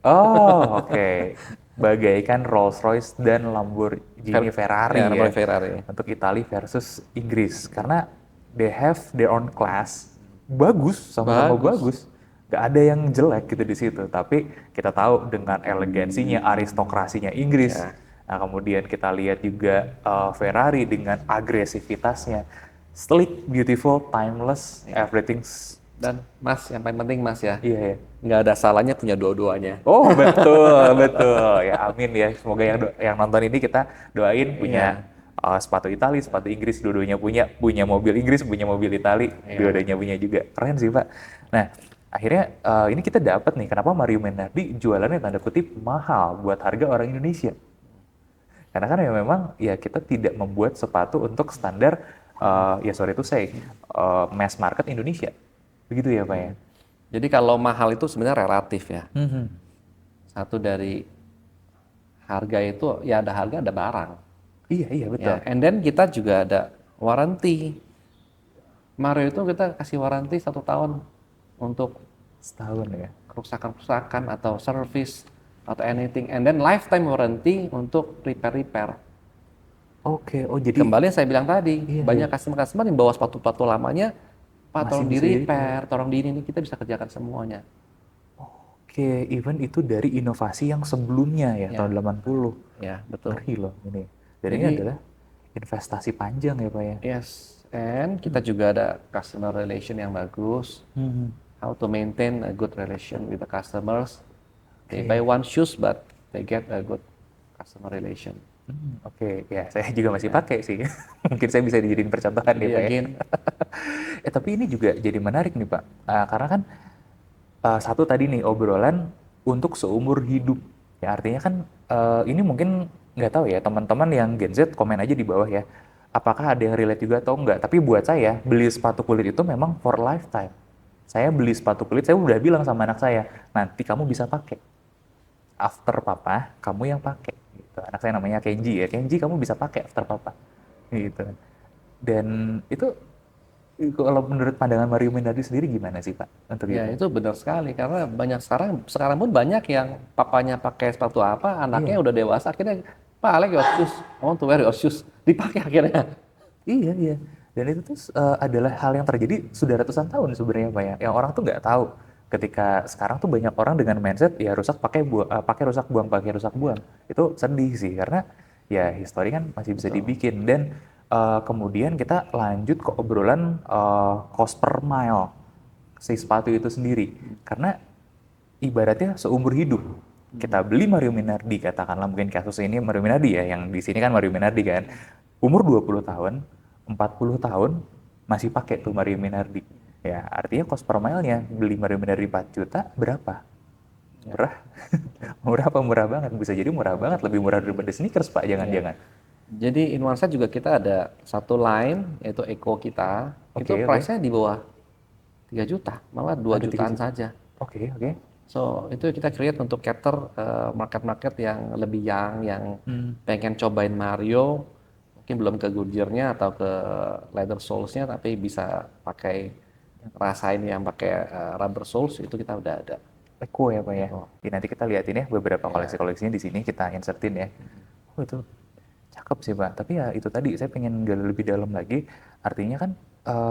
Oh, oke. Bagaikan Rolls-Royce dan Lamborghini Ferrari Ya, ya. Lamborghini Ferrari. Untuk Italia versus Inggris. Karena they have their own class. Bagus, sama-sama bagus. Gak ada yang jelek gitu di situ. Tapi kita tahu dengan elegansinya, aristokrasinya Inggris. Ya. Nah, kemudian kita lihat juga Ferrari dengan agresivitasnya. Sleek, beautiful, timeless, everything's. Dan Mas, yang paling penting Mas ya, Iya, ya. nggak ada salahnya punya dua-duanya. Oh betul, betul. Ya amin ya. Semoga yang nonton ini kita doain punya sepatu Italia, sepatu Inggris, dua-duanya punya mobil Inggris, punya mobil Italia, dua-duanya punya juga. Keren sih Pak. Nah akhirnya ini kita dapat nih kenapa Mario Menardi jualannya tanda kutip mahal buat harga orang Indonesia. Karena kan ya memang ya kita tidak membuat sepatu untuk standar ya sorry to say mass market Indonesia. Begitu ya Pak ya. Jadi kalau mahal itu sebenarnya relatif ya. Satu dari harga itu ya ada harga ada barang. Iya betul. Ya, and then kita juga ada warranty. Mario itu kita kasih warranty 1 tahun untuk setahun ya. kerusakan-kerusakan atau service atau anything. And then lifetime warranty untuk repair. Oke, oh jadi Kembali yang saya bilang tadi, banyak customer yang bawa sepatu-sepatu lamanya, Pak tolong di repair, tolong di ini kita bisa kerjakan semuanya. Oke, even itu dari inovasi yang sebelumnya ya, tahun 80. Ya, betul. Ngeri loh ini. Dan ini adalah investasi panjang ya Pak ya? Yes, and kita juga ada customer relation yang bagus. How to maintain a good relation with the customers. They buy one shoes but they get a good customer relation. Oke, ya saya juga masih pakai sih. Mungkin saya bisa dijadiin percontohan ya Pak ya. Tapi ini juga jadi menarik nih Pak. Karena kan satu tadi nih obrolan untuk seumur hidup. Ya artinya kan ini mungkin nggak tahu ya teman-teman yang Gen Z komen aja di bawah ya. Apakah ada yang relate juga atau enggak? Tapi buat saya beli sepatu kulit itu memang for lifetime. Saya beli sepatu kulit, saya udah bilang sama anak saya, nanti kamu bisa pakai. After papa, kamu yang pakai. Gitu. Anak saya namanya Kenji ya. Kenji kamu bisa pakai after papa. Gitu. Dan itu kalau menurut pandangan Mario Menardi sendiri gimana sih Pak? Untuk Ya itu benar sekali karena banyak sekarang pun banyak yang papanya pakai sepatu apa, anaknya udah dewasa akhirnya Pak I like your shoes, I want to wear your shoes, dipakai akhirnya. Iya. Dan itu tuh adalah hal yang terjadi sudah ratusan tahun sebenarnya Pak ya. Yang orang tuh nggak tahu. Ketika sekarang tuh banyak orang dengan mindset ya rusak pakai rusak buang. Itu sedih sih karena ya histori kan masih bisa dibikin dan kemudian kita lanjut ke obrolan cost per mile si sepatu itu sendiri. Karena ibaratnya seumur hidup kita beli Mario Menardi katakanlah mungkin kasus ini Mario Menardi ya yang di sini kan Mario Menardi kan umur 20 tahun 40 tahun masih pakai tuh Mario Menardi. Ya, artinya cost per mile-nya beli Mario Menardi 4 juta berapa? Murah. Murah apa murah banget? Bisa jadi murah banget, lebih murah daripada sneakers, Pak, jangan-jangan. Jadi in one side juga kita ada satu line yaitu Eco kita. Itu price-nya di bawah 3 juta, malah 2 jutaan saja. Oke. So, itu kita create untuk cater market-market yang lebih young, yang pengen cobain Mario, mungkin belum ke Goodyear-nya atau ke leather soles-nya, tapi bisa pakai rasain yang pakai rubber soles, itu kita udah ada. Eco ya Pak ya? Jadi nanti kita liatin ya beberapa koleksi-koleksinya di sini kita insertin ya. Oh itu cakep sih Pak, tapi ya itu tadi saya pengen gali lebih dalam lagi, artinya kan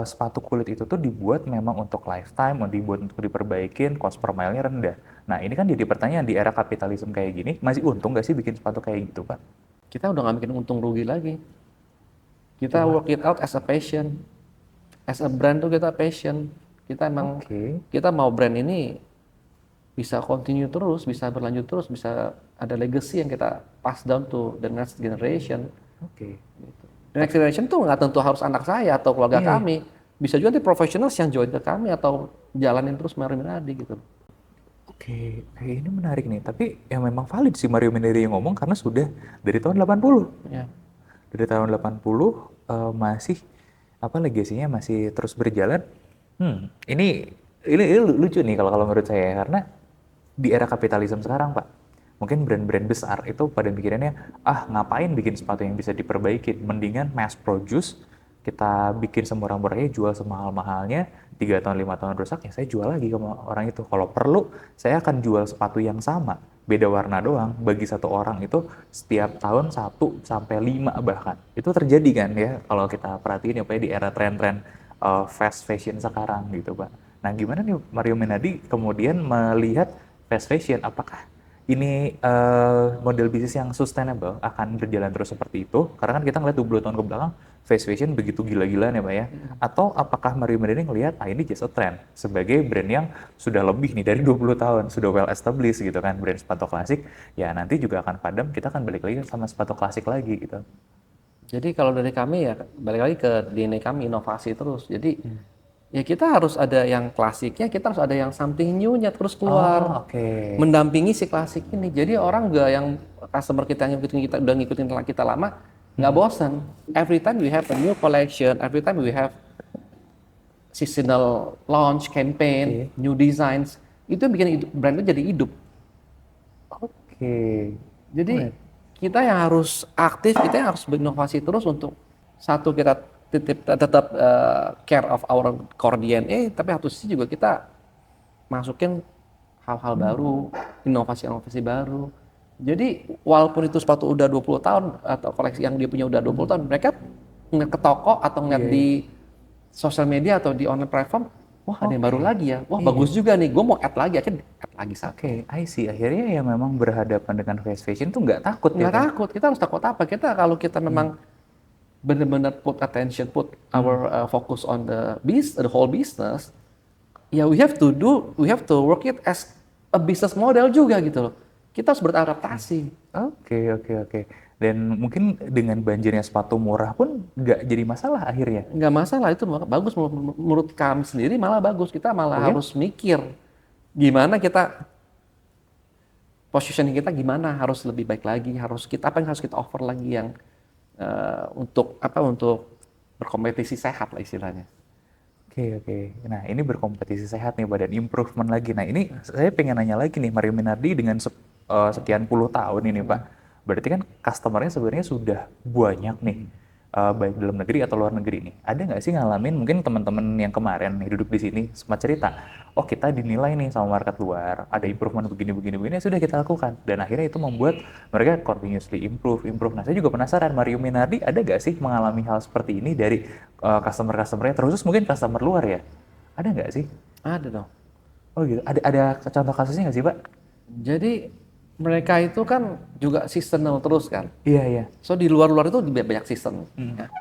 sepatu kulit itu tuh dibuat memang untuk lifetime, dibuat untuk diperbaikin, cost per mile-nya rendah. Nah ini kan jadi pertanyaan di era kapitalisme kayak gini, masih untung nggak sih bikin sepatu kayak gitu Pak? Kita udah nggak bikin untung rugi lagi. Kita work it out as a passion. As a brand tuh kita passion. Kita emang kita mau brand ini bisa continue terus, bisa berlanjut terus, bisa ada legacy yang kita pass down to the next generation. Gitu. Next generation tuh nggak tentu harus anak saya atau keluarga kami. Bisa juga nanti profesional yang join ke kami atau jalanin terus Mario Minardi gitu. Oke, ini menarik nih. Tapi yang memang valid sih Mario Minardi yang ngomong karena sudah dari tahun 80. Ya. Dari tahun 80 masih apa legasinya masih terus berjalan. Ini lucu nih kalau menurut saya karena di era kapitalisme sekarang, Pak. Mungkin brand-brand besar itu pada pikirannya, ngapain bikin sepatu yang bisa diperbaiki, mendingan mass produce, kita bikin semurah-murahnya, jual semahal-mahalnya, 3 tahun, 5 tahun rusak, ya saya jual lagi ke orang itu. Kalau perlu, saya akan jual sepatu yang sama, beda warna doang, bagi satu orang itu setiap tahun 1 sampai 5 bahkan. Itu terjadi kan ya, kalau kita perhatiin ya Pak, di era tren-tren fast fashion sekarang gitu Pak. Nah gimana nih Mario Minardi kemudian melihat fast fashion, apakah ini model bisnis yang sustainable akan berjalan terus seperti itu? Karena kan kita ngeliat 20 tahun ke belakang fast fashion begitu gila-gilaan ya Pak ya. Atau apakah Mario Minardi ngelihat ini just a trend sebagai brand yang sudah lebih nih dari 20 tahun, sudah well established gitu kan, brand sepatu klasik, ya nanti juga akan padam, kita akan balik lagi sama sepatu klasik lagi gitu. Jadi kalau dari kami ya balik lagi ke DNA kami, inovasi terus. Jadi ya kita harus ada yang klasiknya, kita harus ada yang something new-nya terus keluar. Mendampingi si klasik ini. Jadi orang juga yang customer kita yang ngikutin kita, udah ngikutin kita lama, nggak bosan. Every time we have a new collection, every time we have seasonal launch campaign, new designs, itu yang bikin brand itu jadi hidup. Jadi kita yang harus aktif, kita yang harus berinovasi terus untuk satu kita tetap care of our core DNA, tapi satu sisi juga kita masukin hal-hal baru, inovasi-inovasi baru. Jadi walaupun itu sepatu udah 20 tahun atau koleksi yang dia punya udah 20 tahun, mereka ngeliat ke toko atau ngeliat di sosial media atau di online platform, wah ada yang baru lagi ya, wah bagus juga nih, gue mau add lagi, akhirnya add lagi satu. I see. Akhirnya ya memang berhadapan dengan fast fashion tuh nggak takut ya? Nggak takut, kita harus takut apa? Kalau kita memang benar-benar put attention, put our focus on the whole business, ya we have to work it as a business model juga gitu loh. Kita harus beradaptasi. Oke. Dan mungkin dengan banjirnya sepatu murah pun nggak jadi masalah akhirnya? Nggak masalah, itu bagus menurut kami sendiri, malah bagus. Kita malah harus mikir gimana kita positioning kita gimana harus lebih baik lagi, apa yang harus kita offer lagi yang untuk berkompetisi sehat lah istilahnya. Oke. Nah ini berkompetisi sehat nih badan improvement lagi. Nah ini saya pengen nanya lagi nih, Mario Minardi dengan sekian puluh tahun ini Pak, berarti kan customernya sebenarnya sudah banyak nih, baik dalam negeri atau luar negeri nih. Ada nggak sih ngalamin mungkin teman-teman yang kemarin nih duduk di sini sempat cerita, oh kita dinilai nih sama market luar, ada improvement begini, sudah kita lakukan. Dan akhirnya itu membuat mereka continuously improve. Nah saya juga penasaran, Mario Minardi ada nggak sih mengalami hal seperti ini dari customer-customernya, terus mungkin customer luar ya? Ada nggak sih? Ada dong. Oh gitu, ada contoh kasusnya nggak sih Pak? Jadi mereka itu kan juga seasonal terus kan. Iya. So di luar-luar itu banyak season. Ya.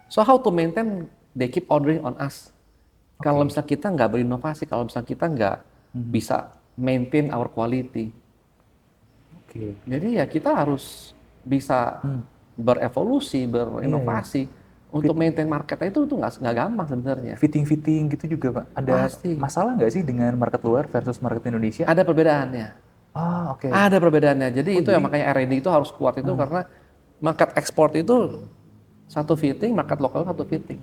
So how to maintain, they keep ordering on us. Kalau misalnya kita nggak berinovasi, kalau misalnya kita nggak bisa maintain our quality. Jadi ya kita harus bisa berevolusi, berinovasi. Untuk maintain marketnya itu nggak gampang sebenarnya. Fitting gitu juga Pak. Ada masalah nggak sih dengan market luar versus market Indonesia? Ada perbedaannya. Ada perbedaannya. Jadi itu yang makanya R&D itu harus kuat itu karena market ekspor itu satu fitting, market lokal satu fitting.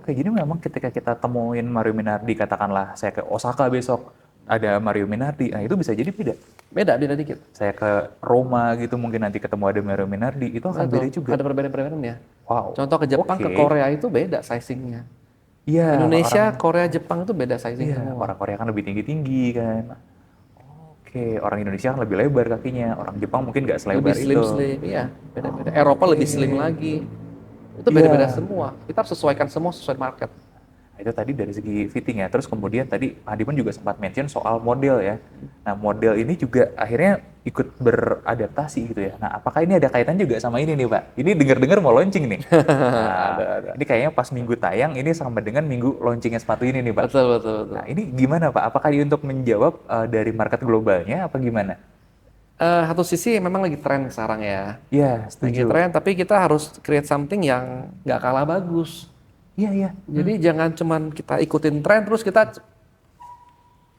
Jadi memang ketika kita temuin Mario Minardi, katakanlah saya ke Osaka besok ada Mario Minardi, nah itu bisa jadi beda. Beda dikit. Saya ke Roma gitu mungkin nanti ketemu ada Mario Minardi, itu akan beda juga. Ada perbedaan-perbedaannya. Contoh ke Jepang, ke Korea itu beda sizingnya. Iya. Indonesia, Korea, Jepang itu beda sizingnya. Orang Korea kan lebih tinggi-tinggi kan. Orang Indonesia kan lebih lebar kakinya, orang Jepang mungkin nggak selebar itu. Lebih slim, iya. Beda-beda. Eropa lebih slim lagi. Itu beda-beda semua. Kita harus sesuaikan semua sesuai market. Itu tadi dari segi fitting ya. Terus kemudian tadi Pak Hadi pun juga sempat mention soal model ya. Nah model ini juga akhirnya ikut beradaptasi gitu ya. Nah apakah ini ada kaitan juga sama ini nih Pak? Ini dengar-dengar mau launching nih. Ada. Ini kayaknya pas minggu tayang ini sama dengan minggu launchingnya sepatu ini nih Pak. Betul. Nah ini gimana Pak? Apakah ini untuk menjawab dari market globalnya apa gimana? Satu sisi memang lagi tren sekarang ya. Iya, Lagi setuju. tren, tapi kita harus create something yang nggak kalah bagus. Iya, iya. Jadi jangan cuman kita ikutin tren terus kita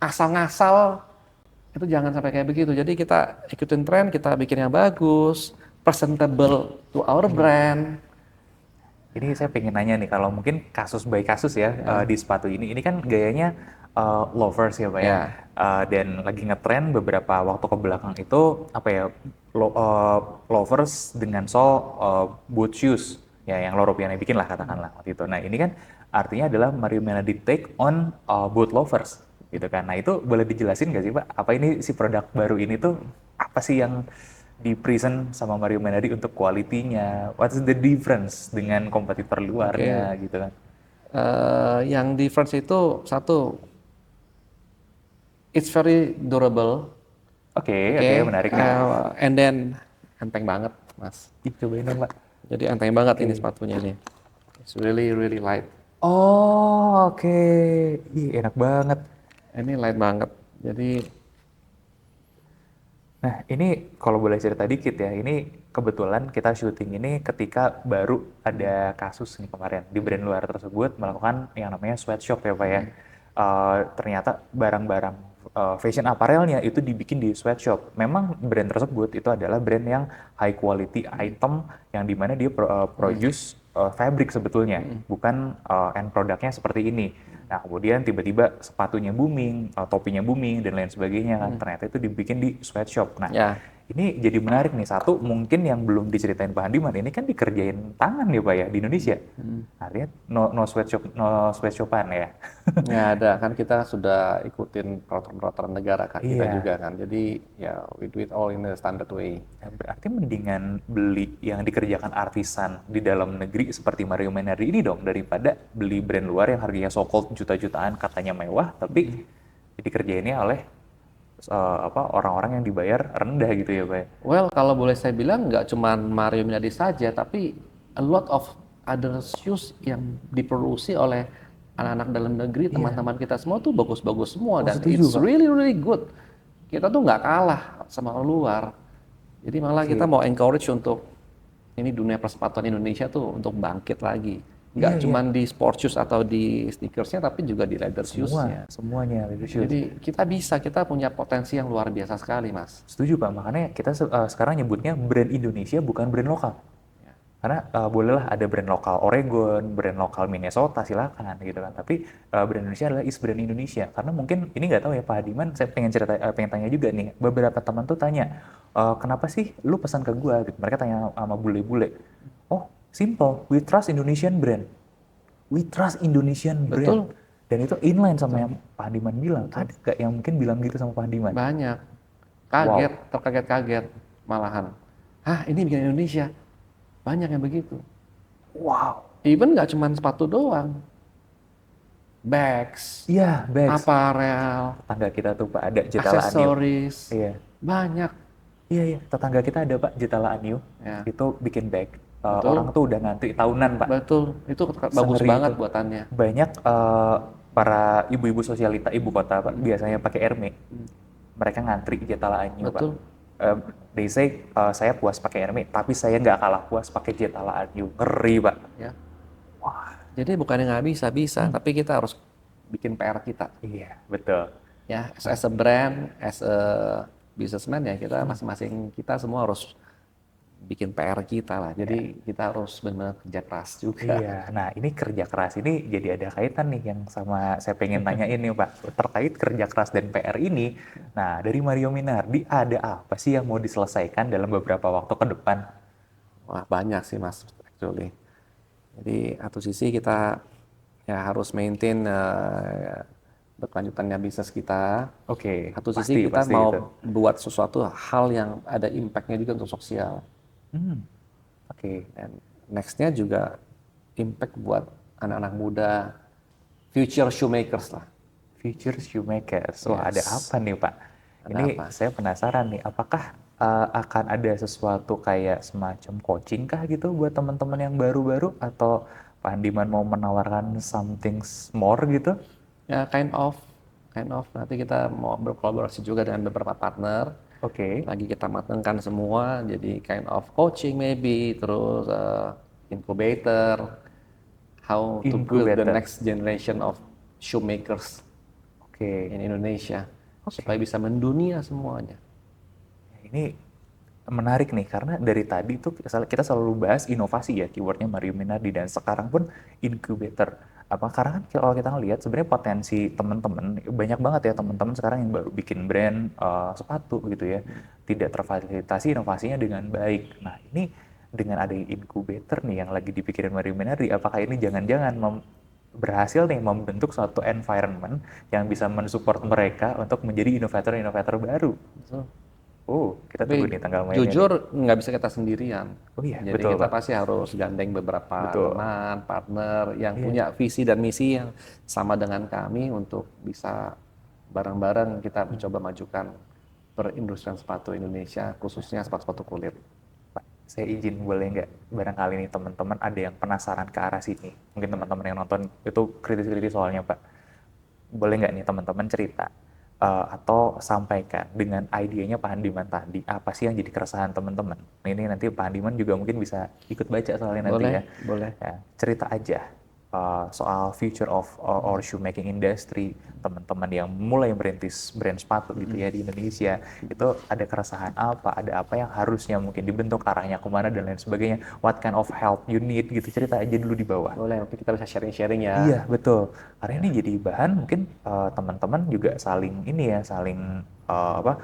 asal ngasal, itu jangan sampai kayak begitu. Jadi kita ikutin tren, kita bikin yang bagus, presentable to our brand. Ini saya pengen nanya nih, kalau mungkin kasus by kasus ya, di sepatu ini kan gayanya loafers ya Pak ya. Ya. Dan lagi ngetren beberapa waktu ke belakang itu apa ya, loafers dengan sol boot shoes ya, yang Loropiana bikin lah katakanlah waktu itu. Nah ini kan artinya adalah Mario Menardi take on boot loafers gitu kan. Nah itu boleh dijelasin nggak sih Pak, apa ini si produk baru ini tuh apa sih yang di present sama Mario Menardi untuk kualitinya, what's the difference dengan kompetitor luarnya gitu kan. Yang difference itu satu, it's very durable. Oke, Oke, menarik nih. and then enteng banget, Mas. Ih, cobain dong Pak. Jadi enteng banget ini sepatunya ini. It's really really light. Oh, oke. Ih, enak banget. Ini light banget. Jadi Nah, ini kalau boleh cerita dikit ya, ini kebetulan kita syuting ini ketika baru ada kasus nih kemarin di brand luar tersebut melakukan yang namanya sweatshop ya Pak ya. Ternyata barang-barang fashion apparelnya itu dibikin di sweatshop. Memang brand tersebut itu adalah brand yang high quality item yang dimana dia produce fabric sebetulnya, bukan end produknya seperti ini. Nah, kemudian tiba-tiba sepatunya booming, topinya booming, dan lain sebagainya kan. Ternyata itu dibikin di sweatshop. Nah, ya, ini jadi menarik nih. Satu, mungkin yang belum diceritain Pak Handiman, ini kan dikerjain tangan ya Pak ya, di Indonesia. Artinya no sweatshop, no sweatshopan ya. nggak ada kan, kita sudah ikutin peraturan-peraturan negara kan kita Iya. juga kan. Jadi ya we do it all in the standard way. Nah, berarti mendingan beli yang dikerjakan artisan di dalam negeri seperti Mario Menardi ini dong, daripada beli brand luar yang harganya so-called juta-jutaan katanya mewah, tapi dikerjainnya oleh orang-orang yang dibayar rendah gitu ya Pak ya. Well, kalau boleh saya bilang nggak cuma Mario Minardi saja, tapi a lot of other shoes yang diproduksi oleh anak-anak dalam negeri, teman-teman kita semua tuh bagus-bagus semua, dan setuju, it's Pak. really really good. Kita tuh nggak kalah sama luar. Jadi malah kita mau encourage untuk ini dunia persepatuan Indonesia tuh untuk bangkit lagi. Nggak cuma di sport shoes atau di sneakersnya, tapi juga di leather shoes-nya. Semuanya leadership. Jadi kita punya potensi yang luar biasa sekali, Mas. Setuju Pak, makanya kita sekarang nyebutnya brand Indonesia bukan brand lokal. Karena bolehlah ada brand lokal Oregon, brand lokal Minnesota, silakan gitu kan. Tapi brand Indonesia adalah brand Indonesia. Karena mungkin ini nggak tahu ya Pak Hadiman, saya pengen tanya juga nih. Beberapa teman tuh tanya, kenapa sih lu pesan ke gua? Gitu. Mereka tanya sama bule-bule. Oh, simple, we trust Indonesian brand. We trust Indonesian brand. Betul. Dan itu inline sama yang Pak Hadiman bilang. Ada nggak yang mungkin bilang gitu sama Pak Hadiman? Banyak. Kaget, terkaget-kaget malahan. Hah, ini bikin Indonesia? Banyak yang begitu. Wow. Even nggak cuma sepatu doang. Bags, Iya, bags. apparel, Tetangga kita tuh Pak ada Jetala Anyo. aksesoris. Iya. Banyak. Iya, iya. Tetangga kita ada Pak Jetala Anyo. Ya. Itu bikin bag. Betul. Orang tuh udah ngantri tahunan Pak. Betul. Itu bagus Sengeri banget itu. buatannya. Banyak para ibu-ibu sosialita ibu kota Pak biasanya pakai Hermes. Mereka ngantri Jetala Anyo Pak. Betul. They say saya puas pakai Hermes, tapi saya nggak kalah puas pakai Jetala Anyo. Ngeri Pak. Ya. Wah. Jadi bukannya nggak bisa, tapi kita harus bikin PR kita. Iya, betul. Ya, as a brand, as a businessman ya kita masing-masing kita semua harus bikin PR kita lah. Jadi kita harus benar-benar kerja keras juga. Iya, nah ini kerja keras ini jadi ada kaitan nih yang sama saya pengen tanyain nih Pak. Terkait kerja keras dan PR ini, nah dari Mario Minardi ada apa sih yang mau diselesaikan dalam beberapa waktu ke depan? Wah, banyak sih Mas, actually. Jadi satu sisi kita ya harus maintain berkelanjutannya bisnis kita. Oke, Satu sisi kita pasti mau itu. buat sesuatu hal yang ada impact-nya juga untuk sosial. Oke, Dan next-nya juga impact buat anak-anak muda, future shoemakers lah. Future Shoemakers. Wah, ada apa nih Pak? Ini apa? saya penasaran nih, apakah akan ada sesuatu kayak semacam coaching kah gitu buat teman-teman yang baru-baru, atau Pak Handiman mau menawarkan something more gitu? Ya, kind of. Nanti kita mau berkolaborasi juga dengan beberapa partner. Oke. Lagi kita matangkan semua, jadi kind of coaching maybe, terus incubator, how to build the Incubator. next generation of shoemakers Oke. in Indonesia, Oke. supaya bisa mendunia semuanya. Ini menarik nih, karena dari tadi tuh kita selalu bahas inovasi ya, keywordnya Mario Minardi, dan sekarang pun incubator. Apa karena kan kalau kita ngelihat sebenarnya potensi teman-teman banyak banget ya, teman-teman sekarang yang baru bikin brand sepatu gitu ya, tidak terfasilitasi inovasinya dengan baik. Nah ini dengan ada incubator nih yang lagi dipikirin Mario Minardi, apakah ini jangan-jangan berhasil nih membentuk suatu environment yang bisa mensupport mereka untuk menjadi inovator-inovator baru? So, Oh, kita tunggu tapi nih tanggal mainnya nih. jujur nggak bisa kita sendirian. Oh iya, Jadi betul kita Pak. pasti harus gandeng beberapa Betul. teman, partner yang Iya. punya visi dan misi yang sama dengan kami untuk bisa bareng-bareng kita mencoba majukan perindustrian sepatu Indonesia, khususnya sepatu-sepatu kulit. Pak, saya izin boleh nggak barangkali nih teman-teman ada yang penasaran ke arah sini. Mungkin teman-teman yang nonton itu kritis-kritis soalnya Pak. Boleh nggak nih teman-teman cerita atau sampaikan dengan idenya Pak Handiman tadi, apa sih yang jadi keresahan teman-teman? Nah, ini nanti Pak Handiman juga mungkin bisa ikut baca soalnya nanti ya. Boleh, boleh. Ya, cerita aja soal future of or shoemaking industry, teman-teman yang mulai merintis brand sepatu gitu ya di Indonesia, itu ada keresahan apa, ada apa yang harusnya mungkin dibentuk, arahnya kemana dan lain sebagainya, what kind of help you need gitu, cerita aja dulu di bawah. Boleh, nanti kita bisa sharing-sharing ya. Iya, betul. Karena ini jadi bahan mungkin teman-teman juga saling ini ya, saling apa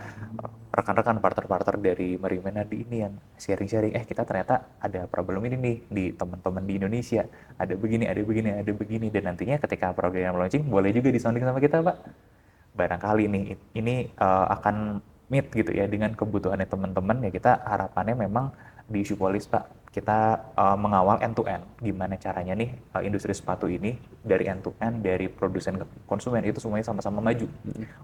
rekan-rekan partner-partner dari Mario Menardi ini yang sharing-sharing, kita ternyata ada problem ini nih di teman-teman di Indonesia. Ada begini, ada begini, ada begini, dan nantinya ketika program launching boleh juga disounding sama kita, Pak. Barangkali nih ini akan meet gitu ya dengan kebutuhannya teman-teman ya, kita harapannya memang di Shoepolis Pak, kita mengawal end to end gimana caranya nih industri sepatu ini dari end to end, dari produsen ke konsumen itu semuanya sama-sama maju.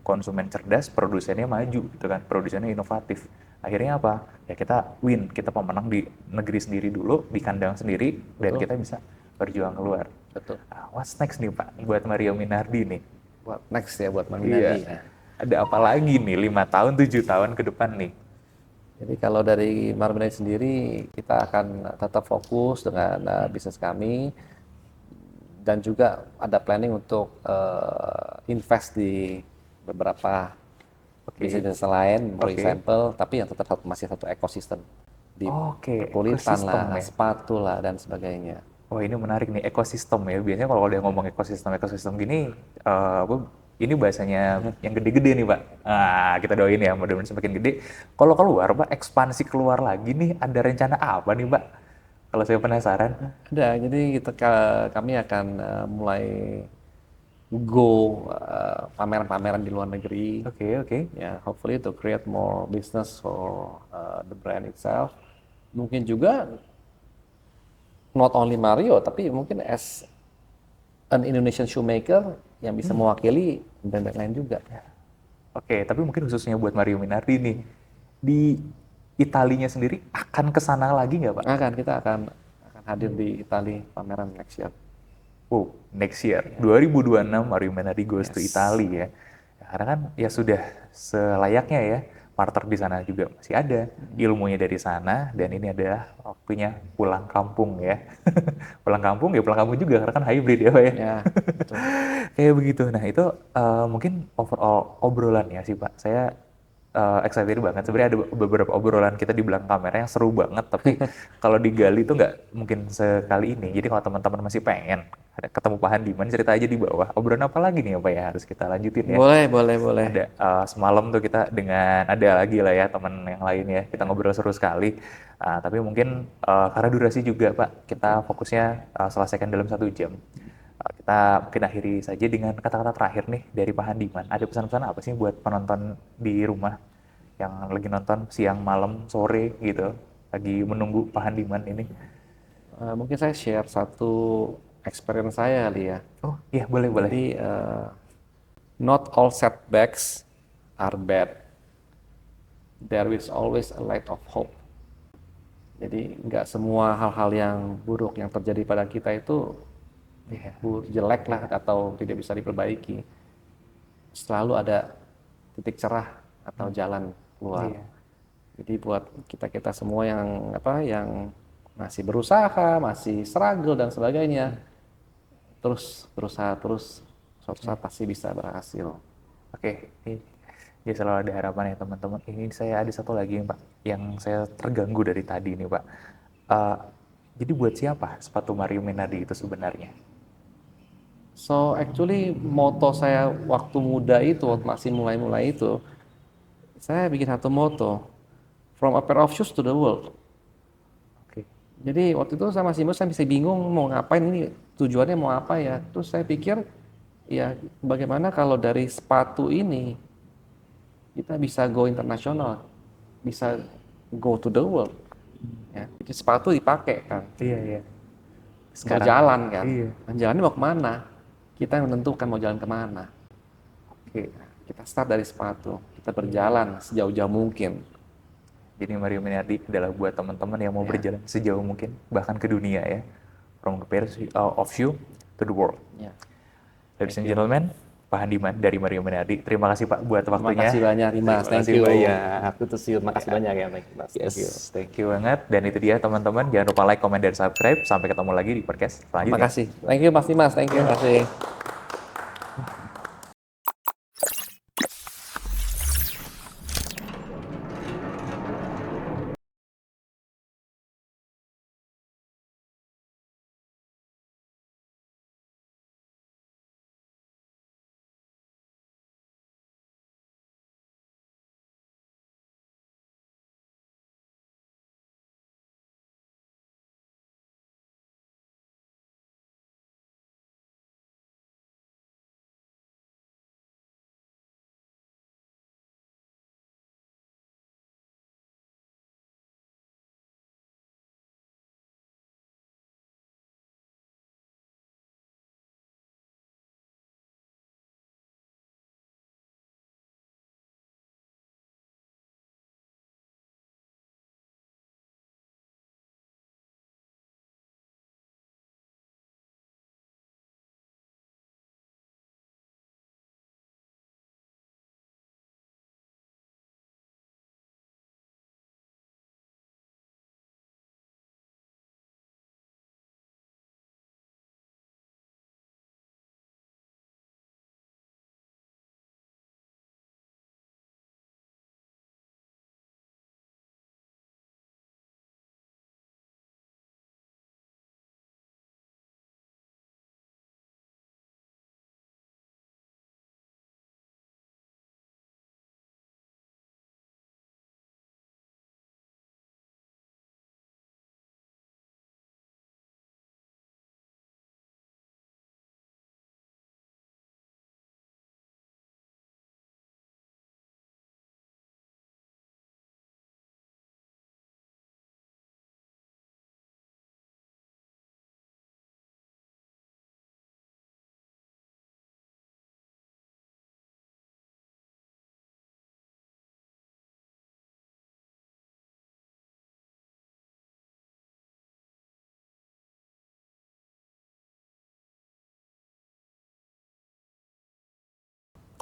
Konsumen cerdas, produsennya maju gitu kan, produsennya inovatif. Akhirnya apa? Ya kita win, kita pemenang di negeri sendiri dulu, di kandang sendiri, dan Betul, kita bisa berjuang keluar. betul. What's next nih Pak buat Mario Minardi nih? Buat next ya, buat Mang Iya. Minardi ya. Ada apa lagi nih 5 tahun, 7 tahun ke depan nih? Jadi kalau dari Marmina sendiri, kita akan tetap fokus dengan bisnis kami, dan juga ada planning untuk invest di beberapa bisnis lain, for Oke. example, tapi yang tetap masih satu ekosistem di Oke, perkulitan ekosistem lah, ya. sepatu lah, dan sebagainya. Wah ini menarik nih, ekosistem ya. Biasanya kalau udah ngomong ekosistem gini, ini bahasanya yang gede-gede nih Pak. Nah, kita doain ya, mudah-mudahan semakin gede. Kalau keluar Pak, ekspansi keluar lagi nih, ada rencana apa nih Pak? Kalau saya penasaran. Ada, jadi kami akan mulai go pameran-pameran di luar negeri. Oke, oke. Ya, hopefully to create more business for the brand itself. Mungkin juga not only Mario, tapi mungkin as an Indonesian shoemaker yang bisa mewakili brand-brand lain juga. Oke, tapi mungkin khususnya buat Mario Minardi nih, di Italinya sendiri akan ke sana lagi nggak Pak? Kita akan hadir di Italia pameran next year. Oh, next year, 2026 Mario Menardi goes to Yes. Italy ya. Karena kan ya sudah selayaknya ya, partner di sana juga masih ada, ilmunya dari sana, dan ini adalah waktunya pulang kampung ya. Pulang kampung ya pulang kampung juga, karena kan hybrid ya Pak ya. Ya, betul. Kayak begitu. Nah itu mungkin overall obrolan ya sih Pak. Saya excited banget. Sebenarnya ada beberapa obrolan kita di belakang kamera yang seru banget, tapi kalau digali tuh nggak mungkin sekali ini. Jadi kalau teman-teman masih pengen ketemu Pak Handiman, cerita aja di bawah. Obrolan apa lagi nih ya Pak ya harus kita lanjutin ya. Boleh. Ada semalam tuh kita dengan ada lagi lah ya teman yang lain ya. Kita ngobrol seru sekali. Tapi mungkin karena durasi juga Pak, kita fokusnya selesaikan dalam 1 jam. Kita mungkin akhiri saja dengan kata-kata terakhir nih dari Pak Handiman. Ada pesan-pesan apa sih buat penonton di rumah yang lagi nonton siang, malam, sore gitu, lagi menunggu Pak Handiman ini? Mungkin saya share satu experience saya kali ya. Oh iya, boleh. Jadi not all setbacks are bad. There is always a light of hope. Jadi nggak semua hal-hal yang buruk yang terjadi pada kita itu jelek lah atau tidak bisa diperbaiki. Selalu ada titik cerah atau jalan keluar. Iya. Jadi buat kita semua yang yang masih berusaha, masih struggle dan sebagainya, terus berusaha terus, suatu saat pasti bisa berhasil. Oke, ya selalu ada harapan ya teman-teman. Ini saya ada satu lagi nih, Pak, yang saya terganggu dari tadi nih, Pak. Eh, jadi buat siapa sepatu Mario Minardi itu sebenarnya? So actually moto saya waktu muda itu, waktu masih mulai-mulai itu, saya bikin satu moto, from a pair of shoes to the world. Oke. Jadi waktu itu saya masih muda, saya bisa bingung mau ngapain ini, tujuannya mau apa ya. Terus saya pikir, ya bagaimana kalau dari sepatu ini kita bisa go internasional, bisa go to the world. Ya, jadi sepatu dipakai kan, Iya, iya. mau jalan kan, Iya. dan jalannya mau kemana? Kita yang menentukan mau jalan kemana. Oke, kita start dari sepatu, kita berjalan sejauh-jauh mungkin. Jadi Mario Minardi adalah buat teman-teman yang mau berjalan sejauh mungkin, bahkan ke dunia ya. From the pair of shoe to the world. Ya. Ladies and gentlemen, Pak Handiman dari Mario Minardi. Terima kasih Pak buat Terima waktunya. kasih banyak, Dimas. Terima Thank kasih you. banyak. Terima kasih banyak ya, Mas. Yes, thank you banget. Dan itu dia teman-teman. Jangan lupa like, comment, dan subscribe. Sampai ketemu lagi di podcast Terima selanjutnya. kasih. Thank you, Mas Dimas. Thank you. Terima kasih.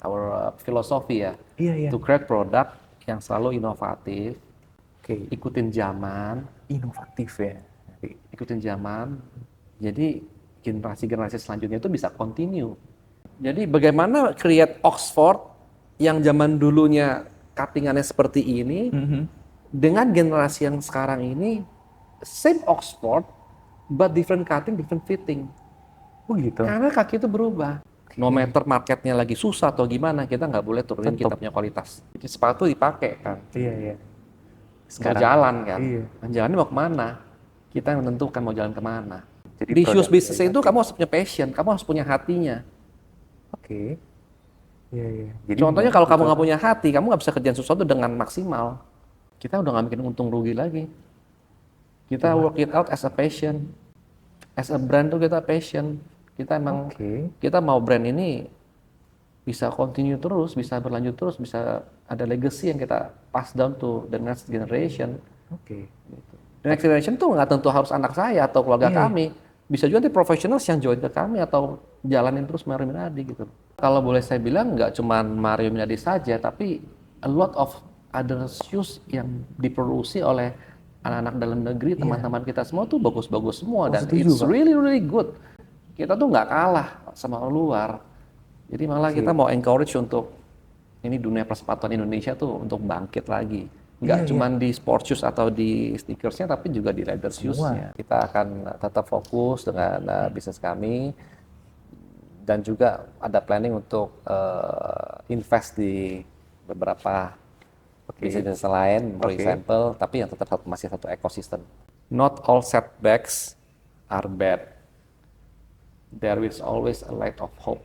Our philosophy ya, Iya, iya. to create product yang selalu inovatif, Oke, ikutin zaman, inovatif ya. ikutin zaman. Jadi generasi-generasi selanjutnya itu bisa continue. Jadi bagaimana create Oxford yang zaman dulunya cuttingannya seperti ini, dengan generasi yang sekarang ini same Oxford but different cutting, different fitting. Oh gitu. Karena kaki itu berubah. No matter marketnya lagi susah atau gimana, kita nggak boleh turunin kita punya kualitas. Jadi sepatu dipakai kan, Iya, iya. mau jalan kan, Iya. dan jalannya mau kemana? Kita yang menentukan mau jalan kemana. Jadi Di shoes produk business itu kamu harus punya passion, kamu harus punya hatinya. Oke. Iya, iya. Jadi Contohnya kalau kamu nggak punya hati, kamu nggak bisa kerjaan sesuatu dengan maksimal. Kita udah nggak bikin untung rugi lagi. Kita work it out as a passion. As a brand tuh kita passion. Kita emang Oke. kita mau brand ini bisa continue terus, bisa berlanjut terus, bisa ada legacy yang kita pass down to the next generation. Oke. The next generation tuh nggak tentu harus anak saya atau keluarga kami. Bisa juga nanti profesional yang join ke kami atau jalanin terus Mario Minardi gitu. Kalau boleh saya bilang nggak cuma Mario Minardi saja, tapi a lot of other shoes yang diproduksi oleh anak-anak dalam negeri, teman-teman kita semua tuh bagus-bagus semua, dan setuju, it's Pak. really really good. Kita tuh nggak kalah sama luar. Jadi malah kita mau encourage untuk ini dunia persepatuan Indonesia tuh untuk bangkit lagi. Nggak cuma di sport shoes atau di sneakersnya, tapi juga di leather shoes-nya. Kita akan tetap fokus dengan bisnis kami, dan juga ada planning untuk invest di beberapa bisnis lain, for example, tapi yang tetap masih satu ekosistem. Not all setbacks are bad. There is always a light of hope.